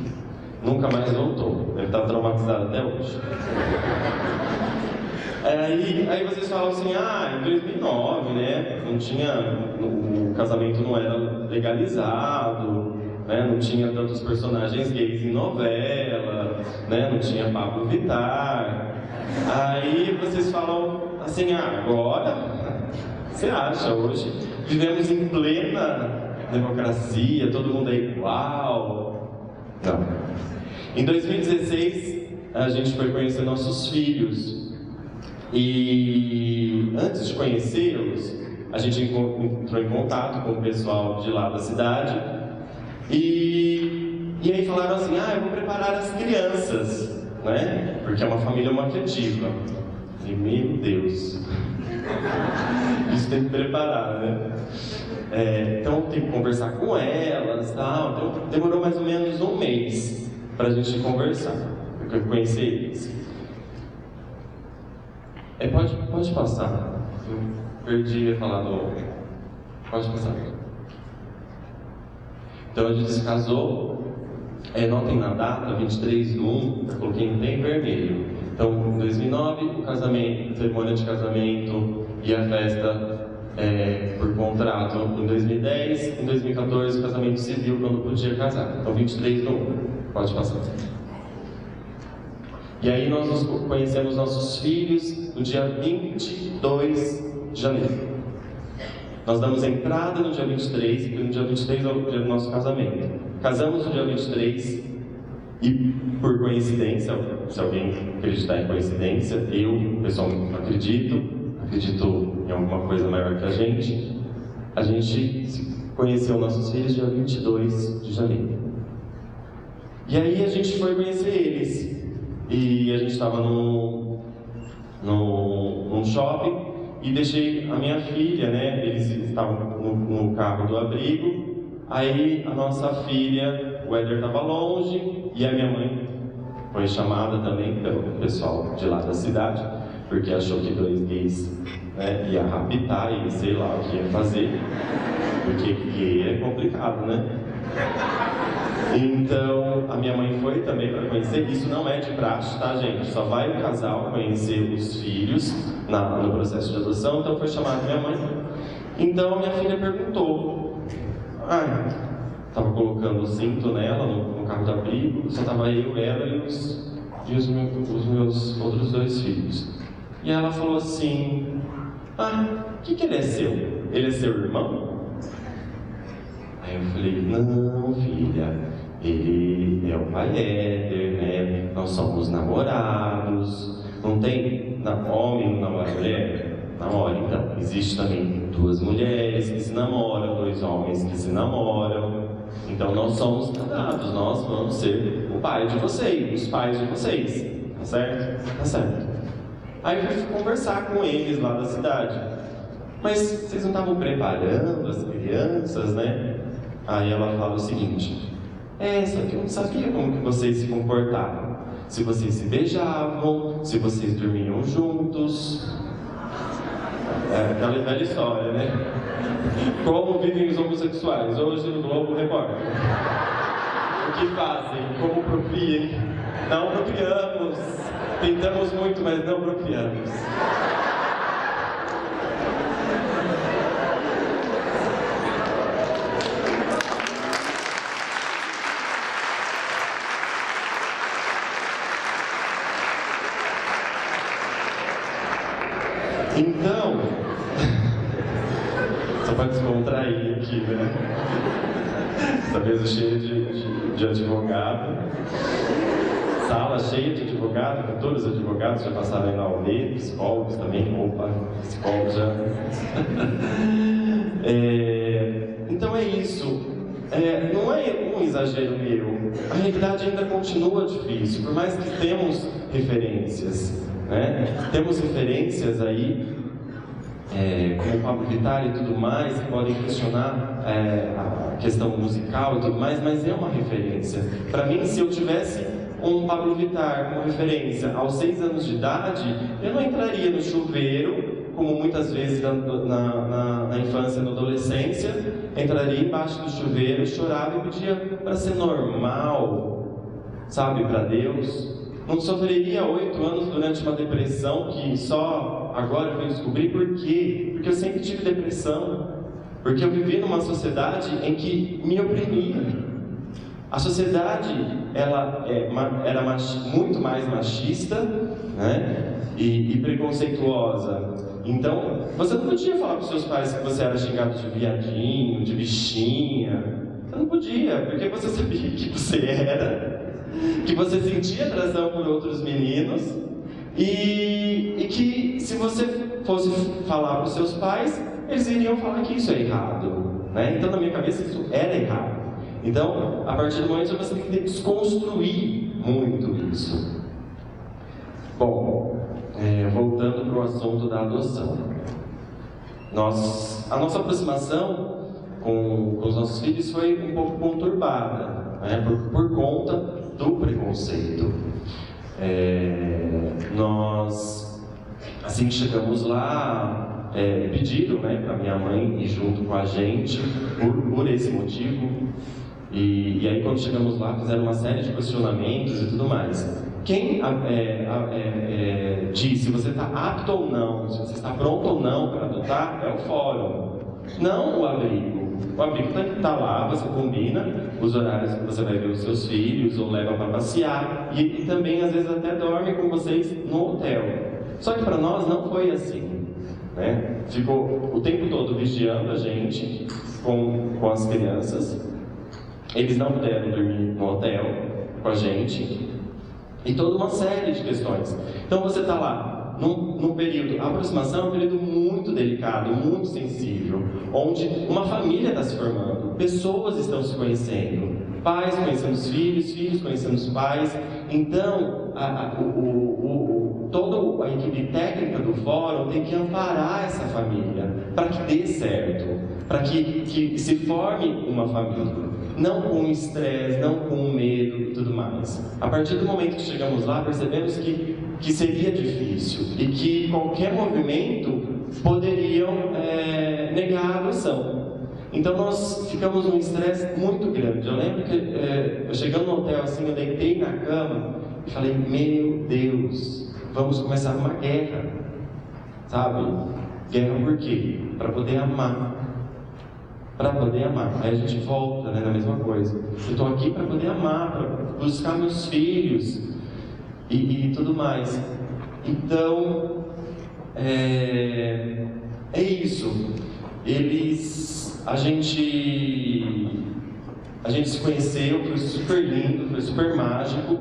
Nunca mais voltou. Ele está traumatizado até hoje. Aí vocês falam assim, em 2009, né? Não tinha, o casamento não era legalizado, né? Não tinha tantos personagens gays em novela, né? Não tinha Pablo Vittar. Aí vocês falam assim, agora, você acha, hoje vivemos em plena democracia, todo mundo é igual. Não. Em 2016, a gente foi conhecer nossos filhos. E antes de conhecê-los, a gente entrou em contato com o pessoal de lá da cidade. E aí falaram assim, eu vou preparar as crianças, né? Porque é uma família homoafetiva. E meu Deus, isso tem que preparar, né? Então tem que conversar com elas, tal. Então demorou mais ou menos um mês para a gente conversar, eu conhecer eles. Pode passar. Eu perdi a falar do... Pode passar. Então a gente se casou, notem na data, 23/1, eu coloquei em bem vermelho. Então, em 2009, o casamento, cerimônia de casamento e a festa por contrato. Em 2010, em 2014, o casamento civil, quando podia casar. Então, 23/1, pode passar. E aí nós conhecemos nossos filhos no dia 22 de janeiro. Nós damos entrada no dia 23, porque no dia 23 é o dia do nosso casamento. Casamos no dia 23 e, por coincidência, se alguém acreditar em coincidência, eu, pessoalmente, acredito em alguma coisa maior que a gente conheceu nossos filhos dia 22 de janeiro. E aí a gente foi conhecer eles. E a gente estava num shopping e deixei a minha filha, né? Eles estavam no carro do abrigo. Aí a nossa filha, o Éder estava longe e a minha mãe foi chamada também pelo pessoal de lá da cidade, porque achou que 2 gays, né, ia raptar e sei lá o que ia fazer, porque gay é complicado, né? Então, a minha mãe foi também para conhecer. Isso não é de praxe, tá, gente? Só vai o casal conhecer os filhos no processo de adoção. Então, foi chamada minha mãe. Então, a minha filha perguntou. Estava colocando o cinto nela, no carro do abrigo. Só estava eu, ela e os meus outros 2 filhos. E ela falou assim, o que ele é seu? Ele é seu irmão? Aí eu falei, não, filha, ele é o pai Éder, né? Nós somos namorados. Não tem homem não namora mulher? Namora, então. Existe também 2 mulheres que se namoram, 2 homens que se namoram. Então nós somos casados, nós vamos ser o pai de vocês, os pais de vocês. Tá certo? Tá certo. Aí eu fui conversar com eles lá da cidade. mas vocês não estavam preparando as crianças, né? Aí ela fala o seguinte: só que eu não sabia como que vocês se comportavam. Se vocês se beijavam, se vocês dormiam juntos. É aquela velha história, né? Como vivem os homossexuais? Hoje no Globo Repórter. O que fazem? Como procriam? Não procriamos. Tentamos muito, mas não procriamos. Então, só para descontrair aqui, né? Essa mesa cheia de advogado, sala cheia de advogado, com todos os advogados já passaram aí na OAB, psicólogos também, psicólogos já. Então é isso. Não é um exagero meu. A realidade ainda continua difícil, por mais que temos referências. Temos referências aí, como Pablo Vittar e tudo mais, que podem questionar a questão musical e tudo mais, mas é uma referência. Para mim, se eu tivesse um Pablo Vittar como referência aos 6 anos de idade, eu não entraria no chuveiro, como muitas vezes na infância e na adolescência, entraria embaixo do chuveiro, chorava e pedia para ser normal, sabe, para Deus. Não sofreria 8 anos durante uma depressão que só agora eu vim descobrir. Por quê? Porque eu sempre tive depressão. Porque eu vivi numa sociedade em que me oprimia. A sociedade, ela era muito mais machista, né? e preconceituosa. Então, você não podia falar para os seus pais que você era xingado de viadinho, de bichinha. Você não podia, porque você sabia que você era, que você sentia atração por outros meninos e que se você fosse falar para os seus pais, eles iriam falar que isso é errado, né? Então, na minha cabeça, isso era errado. Então, a partir do momento você tem que desconstruir muito isso. Bom, voltando para o assunto da adoção. A nossa aproximação com os nossos filhos foi um pouco conturbada, né? por conta do preconceito. Nós, assim que chegamos lá, pediram, né, para minha mãe ir junto com a gente por esse motivo. E aí, quando chegamos lá, fizeram uma série de questionamentos e tudo mais. Quem diz se você está apto ou não, se você está pronto ou não para adotar, é o fórum, não o abrigo. O abrigo tem que estar lá, você combina os horários que você vai ver os seus filhos ou leva para passear e também, às vezes, até dorme com vocês no hotel. Só que para nós não foi assim, né? Ficou o tempo todo vigiando a gente com as crianças. Eles não puderam dormir no hotel com a gente. E toda uma série de questões. Então você está lá, num período, a aproximação é um período muito delicado, muito sensível, onde uma família está se formando, pessoas estão se conhecendo, pais conhecendo os filhos, filhos conhecendo os pais. Então, toda a equipe técnica do fórum tem que amparar essa família, para que dê certo, para que se forme uma família. Não com estresse, não com medo e tudo mais. A partir do momento que chegamos lá, percebemos que seria difícil e que qualquer movimento poderiam negar a adoção. Então nós ficamos num estresse muito grande. Eu lembro que chegando no hotel assim, eu deitei na cama e falei: meu Deus, vamos começar uma guerra, sabe? Guerra por quê? Para poder amar. Para poder amar. Aí a gente volta, né, na mesma coisa. Eu estou aqui para poder amar, para buscar meus filhos e tudo mais. Então, é isso. A gente se conheceu, foi super lindo, foi super mágico.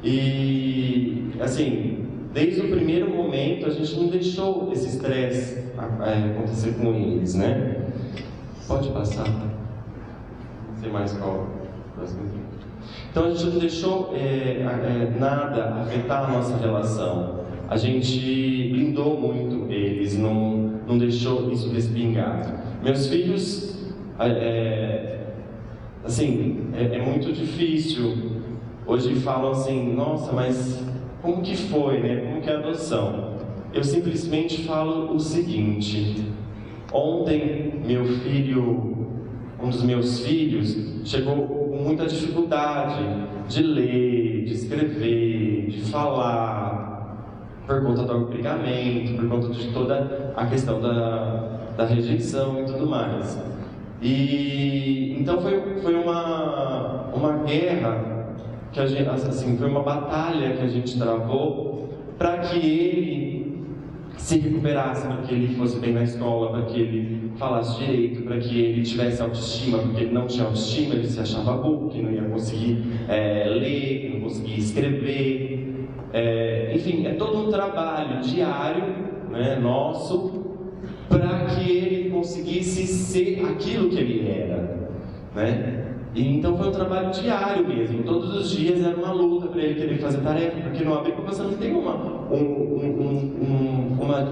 E, assim, desde o primeiro momento, a gente não deixou esse estresse acontecer com eles, né? Pode passar. Não sei mais qual. Então a gente não deixou nada afetar a nossa relação. A gente blindou muito eles, não não deixou isso respingar. Meus filhos, assim, é muito difícil. Hoje falam assim, nossa, mas como que foi, né? Como que é a adoção? Eu simplesmente falo o seguinte: ontem um dos meus filhos, chegou com muita dificuldade de ler, de escrever, de falar, por conta do abrigamento, por conta de toda a questão da rejeição e tudo mais. E então foi uma guerra que a gente, assim, foi uma batalha que a gente travou para que ele se recuperasse, para que ele fosse bem na escola, para que ele falasse direito, para que ele tivesse autoestima, porque ele não tinha autoestima, ele se achava burro, que não ia conseguir ler, que não conseguia escrever. Enfim, é todo um trabalho diário, né, nosso, para que ele conseguisse ser aquilo que ele era, né? E então foi um trabalho diário mesmo, todos os dias era uma luta para ele querer fazer tarefa, porque no abrigo você não tem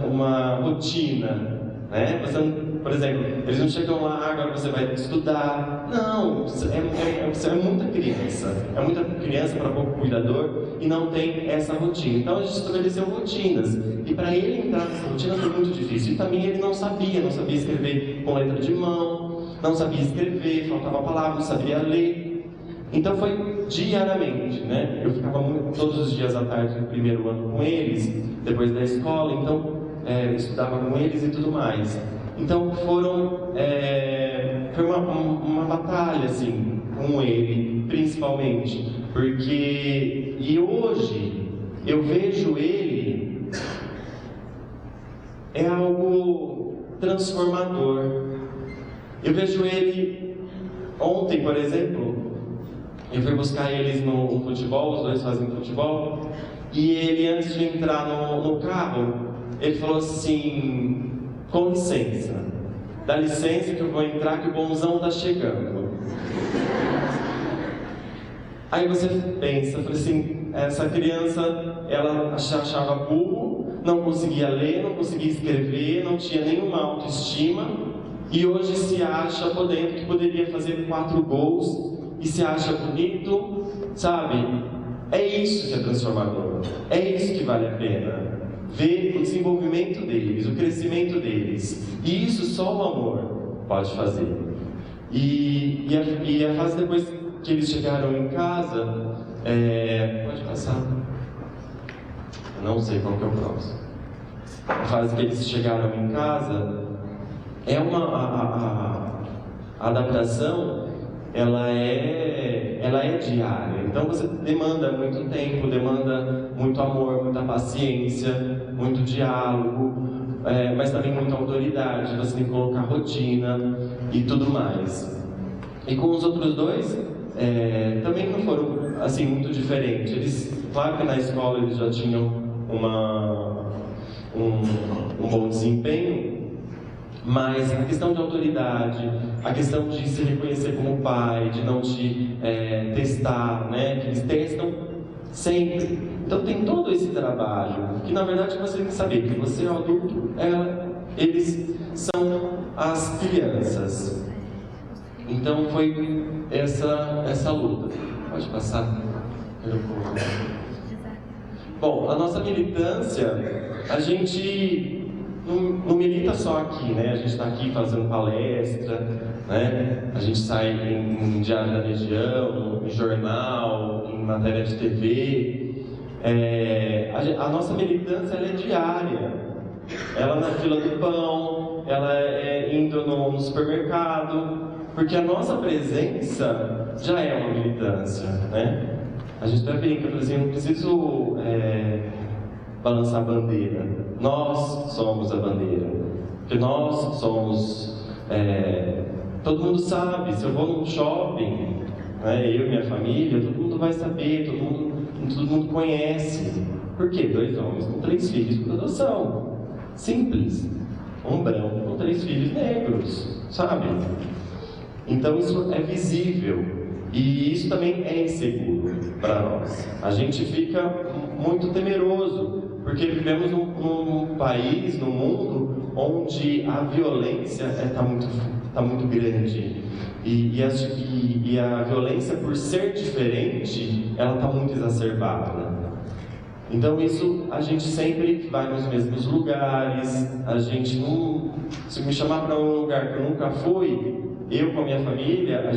uma rotina, né? Você não, por exemplo, eles não chegam lá, agora você vai estudar. Não, é muita criança para pouco cuidador e não tem essa rotina. Então a gente estabeleceu rotinas, e para ele entrar nessa rotina foi muito difícil. E também ele não sabia escrever com letra de mão, não sabia escrever, faltava palavra, não sabia ler. Então foi diariamente, né? Eu ficava todos os dias à tarde no primeiro ano com eles, depois da escola, então estudava com eles e tudo mais. Então foi uma batalha assim com ele, principalmente, porque hoje eu vejo ele algo transformador. Eu vejo ele, ontem, por exemplo, eu fui buscar eles no futebol, os dois fazem futebol, e ele, antes de entrar no carro, ele falou assim: com licença, dá licença que eu vou entrar, que o bonzão tá chegando. Aí você pensa, falei assim, essa criança, ela se achava burro, não conseguia ler, não conseguia escrever, não tinha nenhuma autoestima, e hoje se acha podendo que poderia fazer 4 gols e se acha bonito, sabe? É isso que é transformador, é isso que vale a pena. Ver o desenvolvimento deles, o crescimento deles, e isso só o amor pode fazer. E a fase depois que eles chegaram em casa, pode passar, eu não sei qual que é o próximo. A fase que eles chegaram em casa, a adaptação, ela é diária. Então você demanda muito tempo, demanda muito amor, muita paciência, muito diálogo, mas também muita autoridade. Você tem que colocar rotina e tudo mais. E com os outros dois, também não foram assim muito diferentes. Eles, claro que na escola eles já tinham um bom desempenho, mas a questão de autoridade, a questão de se reconhecer como pai, de não te testar, né? Que eles testam sempre. Então tem todo esse trabalho, que na verdade você tem que saber que você é o adulto, eles são as crianças. Então foi essa luta. Pode passar? Bom, a nossa militância, a gente não milita só aqui, né? A gente está aqui fazendo palestra, né? A gente sai em Diário da Região, em jornal, em matéria de TV. A nossa militância ela é diária. Ela na fila do pão, ela é indo no supermercado, porque a nossa presença já é uma militância, né? A gente até brinca, por exemplo, não preciso balançar a bandeira. Nós somos a bandeira. Porque nós somos... todo mundo sabe, se eu vou num shopping, né, eu e minha família, todo mundo vai saber, todo mundo conhece. Por quê? 2 homens com 3 filhos por adoção. Simples. Um branco com 3 filhos negros, sabe? Então isso é visível. E isso também é inseguro para nós. A gente fica muito temeroso, porque vivemos num país, num mundo, onde a violência está muito grande. E a violência, por ser diferente, ela está muito exacerbada. Então isso, a gente sempre vai nos mesmos lugares, a gente não... Se me chamar para um lugar que eu nunca fui, eu com a minha família, a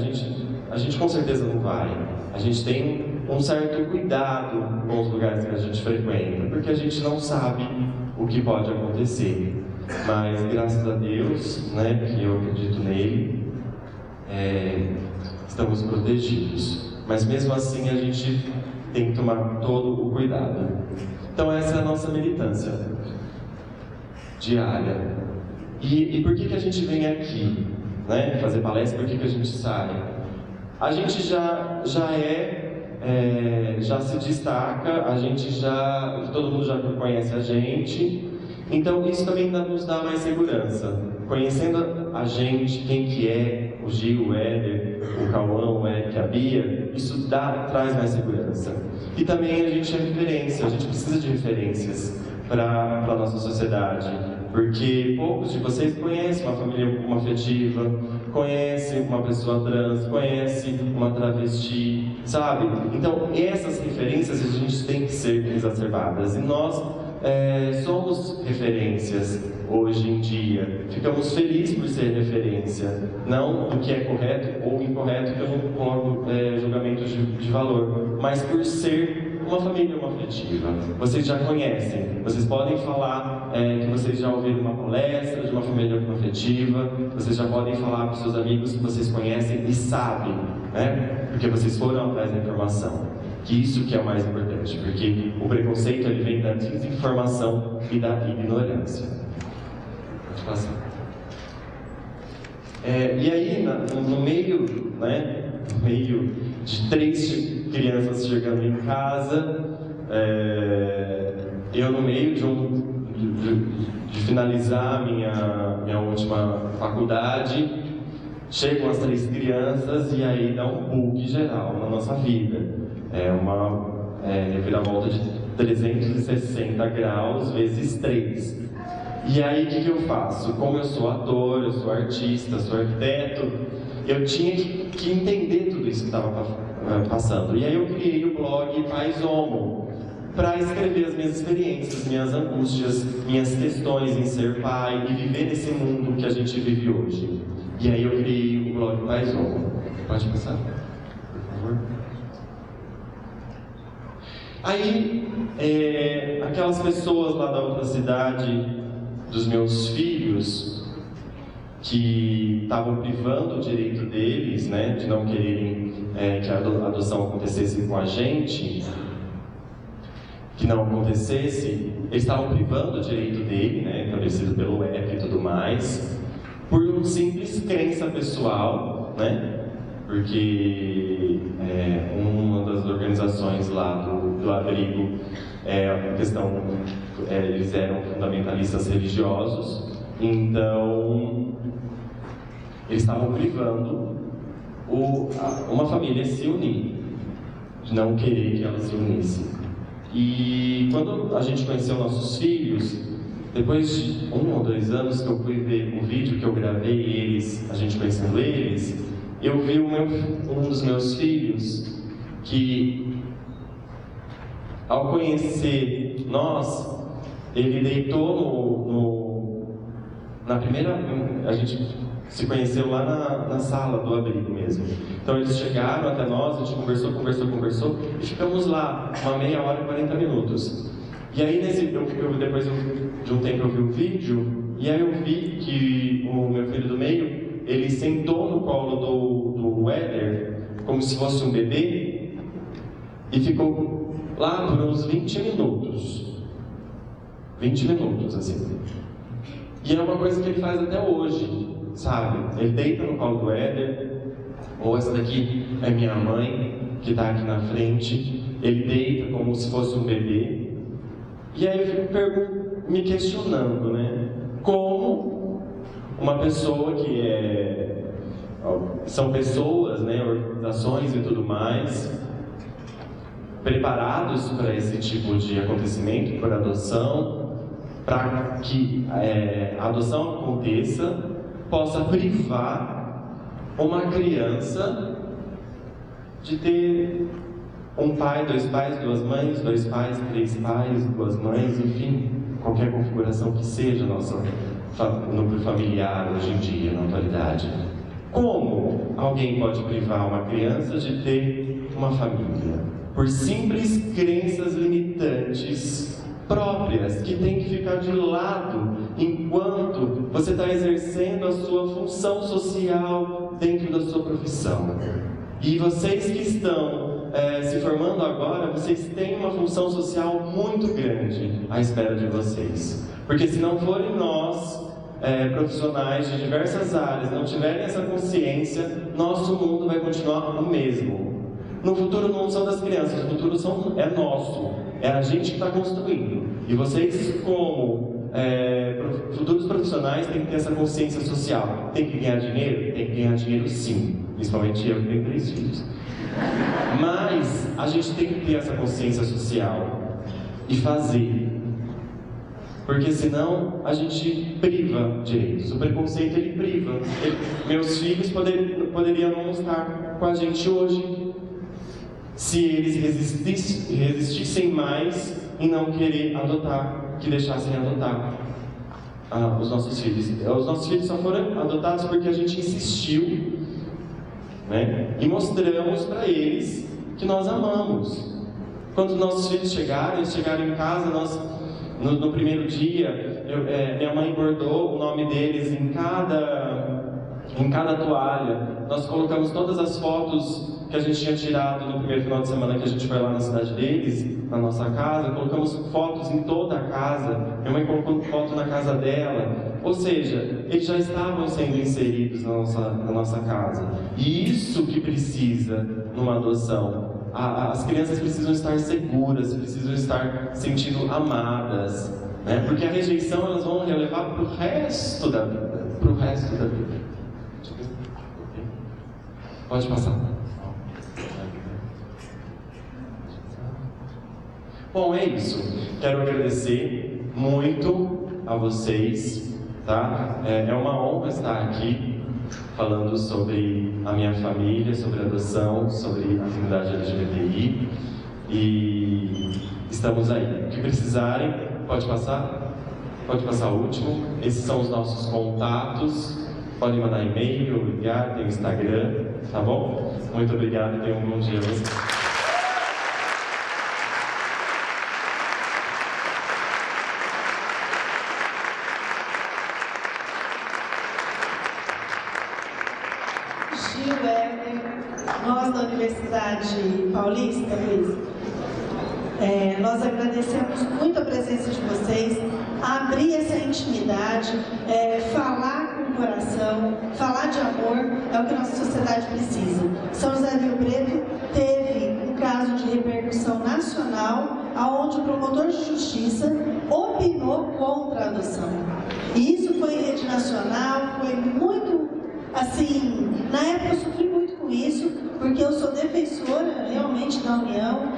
gente com certeza não vai. A gente tem um certo cuidado com os lugares que a gente frequenta, porque a gente não sabe o que pode acontecer. Mas graças a Deus, né, que eu acredito nele, estamos protegidos. Mas mesmo assim a gente tem que tomar todo o cuidado. Então essa é a nossa militância diária. E por que a gente vem aqui, né, fazer palestra? Por que a gente sai? A gente já se destaca, todo mundo já conhece a gente. Então isso também nos dá mais segurança. Conhecendo a gente, quem que é, o Gil, o Éder, o Cauã, o Eric, a Bia, isso traz mais segurança. E também a gente é referência, a gente precisa de referências para a nossa sociedade, porque poucos de vocês conhecem uma família homoafetiva, conhecem uma pessoa trans, conhecem uma travesti, sabe? Então essas referências a gente tem que ser exacerbadas, e nós somos referências hoje em dia. Ficamos felizes por ser referência, não do que é correto ou incorreto, que eu não coloco julgamentos de valor, mas por ser uma família homoafetiva. Vocês já conhecem, vocês podem falar que vocês já ouviram uma palestra de uma família homoafetiva, vocês já podem falar para os seus amigos que vocês conhecem e sabem, né? Porque vocês foram atrás da informação. Que isso que é o mais importante, porque o preconceito ele vem da desinformação e da ignorância. Pode passar. E aí, no meio, né, no meio de 3 crianças chegando em casa, eu no meio de finalizar minha última faculdade, chegam as 3 crianças e aí dá um bug geral na nossa vida. Uma reviravolta de 360 graus vezes 3. E aí o que eu faço? Como eu sou ator, eu sou artista, sou arquiteto, eu tinha que entender tudo isso que estava passando. E aí eu criei o blog Pais Homo, para escrever as minhas experiências, minhas angústias, minhas questões em ser pai e viver nesse mundo que a gente vive hoje. E aí eu criei o blog Pais Homo. Pode passar, por favor? Aí, aquelas pessoas lá da outra cidade, dos meus filhos, que estavam privando o direito deles, né, de não quererem que a adoção acontecesse com a gente, que não acontecesse, eles estavam privando o direito dele, né, estabelecido pelo EP e tudo mais, por uma simples crença pessoal, né? Porque uma das organizações lá do abrigo, a questão, eles eram fundamentalistas religiosos, então eles estavam privando uma família se unir, de não querer que ela se unisse. E quando a gente conheceu nossos filhos, depois de 1 ou 2 anos que eu fui ver o vídeo que eu gravei eles, a gente conhecendo eles, eu vi um dos meus filhos que, ao conhecer nós, ele deitou na primeira... A gente se conheceu lá na sala do abrigo mesmo. Então eles chegaram até nós, a gente conversou e ficamos lá uma meia hora e 40 minutos. E aí depois de um tempo eu vi o vídeo e aí eu vi que o meu filho do meio, ele sentou no colo do Éder como se fosse um bebê e ficou lá por uns 20 minutos. 20 minutos, assim. E é uma coisa que ele faz até hoje, sabe? Ele deita no colo do Éder, ou essa daqui é minha mãe, que está aqui na frente. Ele deita como se fosse um bebê. E aí eu fico me questionando, né? Como uma pessoa que são pessoas, né? Organizações e tudo mais, preparados para esse tipo de acontecimento, por adoção, para que a adoção aconteça, possa privar uma criança de ter um pai, dois pais, duas mães, dois pais, três pais, duas mães, enfim, qualquer configuração que seja nosso núcleo familiar hoje em dia, na atualidade. Como alguém pode privar uma criança de ter uma família? Por simples crenças limitantes próprias, que tem que ficar de lado enquanto você está exercendo a sua função social dentro da sua profissão. E vocês que estão se formando agora, vocês têm uma função social muito grande à espera de vocês. Porque se não forem nós, profissionais de diversas áreas, não tiverem essa consciência, nosso mundo vai continuar o mesmo. No futuro não são das crianças, o futuro é nosso, é a gente que está construindo. E vocês, como futuros profissionais, têm que ter essa consciência social. Tem que ganhar dinheiro? Tem que ganhar dinheiro sim, principalmente eu que tenho 3 filhos. Mas a gente tem que ter essa consciência social e fazer. Porque senão a gente priva direitos. O preconceito ele priva. Meus filhos poderiam não estar com a gente hoje se eles resistissem mais em não querer adotar, que deixassem adotar os nossos filhos. Os nossos filhos só foram adotados porque a gente insistiu, né? E mostramos para eles que nós amamos. Quando nossos filhos chegaram em casa, no primeiro dia, minha mãe bordou o nome deles em cada toalha. Nós colocamos todas as fotos que a gente tinha tirado no primeiro final de semana que a gente foi lá na cidade deles, na nossa casa. Colocamos fotos em toda a casa. Minha mãe colocou foto na casa dela. Ou seja, eles já estavam sendo inseridos na nossa casa. E isso que precisa numa adoção. As crianças precisam estar seguras, precisam estar sentindo amadas, né? Porque a rejeição elas vão levar para o resto da vida. Pode passar. Bom, é isso. Quero agradecer muito a vocês, tá? É uma honra estar aqui falando sobre a minha família, sobre adoção, sobre a comunidade LGBTI. E estamos aí. O que precisarem, pode passar? Pode passar o último. Esses são os nossos contatos. Podem mandar e-mail, ligar, tem o Instagram, tá bom? Muito obrigado e tenham um bom dia a vocês. Gil Weber, nós da Universidade Paulista, Luiz, nós agradecemos muito a presença de vocês, abrir essa intimidade, falar com o coração, falar de amor, é o que a nossa sociedade precisa. São José do Rio Preto teve um caso de repercussão nacional, onde o promotor de justiça opinou contra a adoção. E isso foi em rede nacional, foi muito, assim, na época eu sofri muito com isso, porque eu sou defensora realmente da união.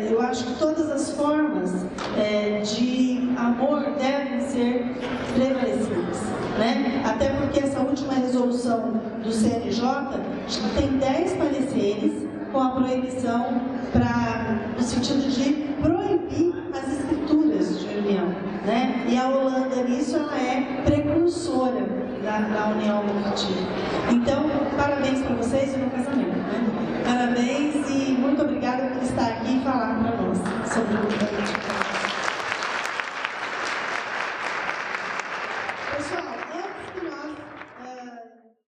Eu acho que todas as formas de amor devem ser prevalecidas, né? Até porque essa última resolução do CNJ tem 10 pareceres com a proibição no sentido de proibir as escrituras de união, né? E a Holanda nisso ela é precursora da união afetiva. Então, parabéns para vocês e no casamento, né? Parabéns e muito obrigada por estar aqui e falar para nós sobre o casamento. Pessoal,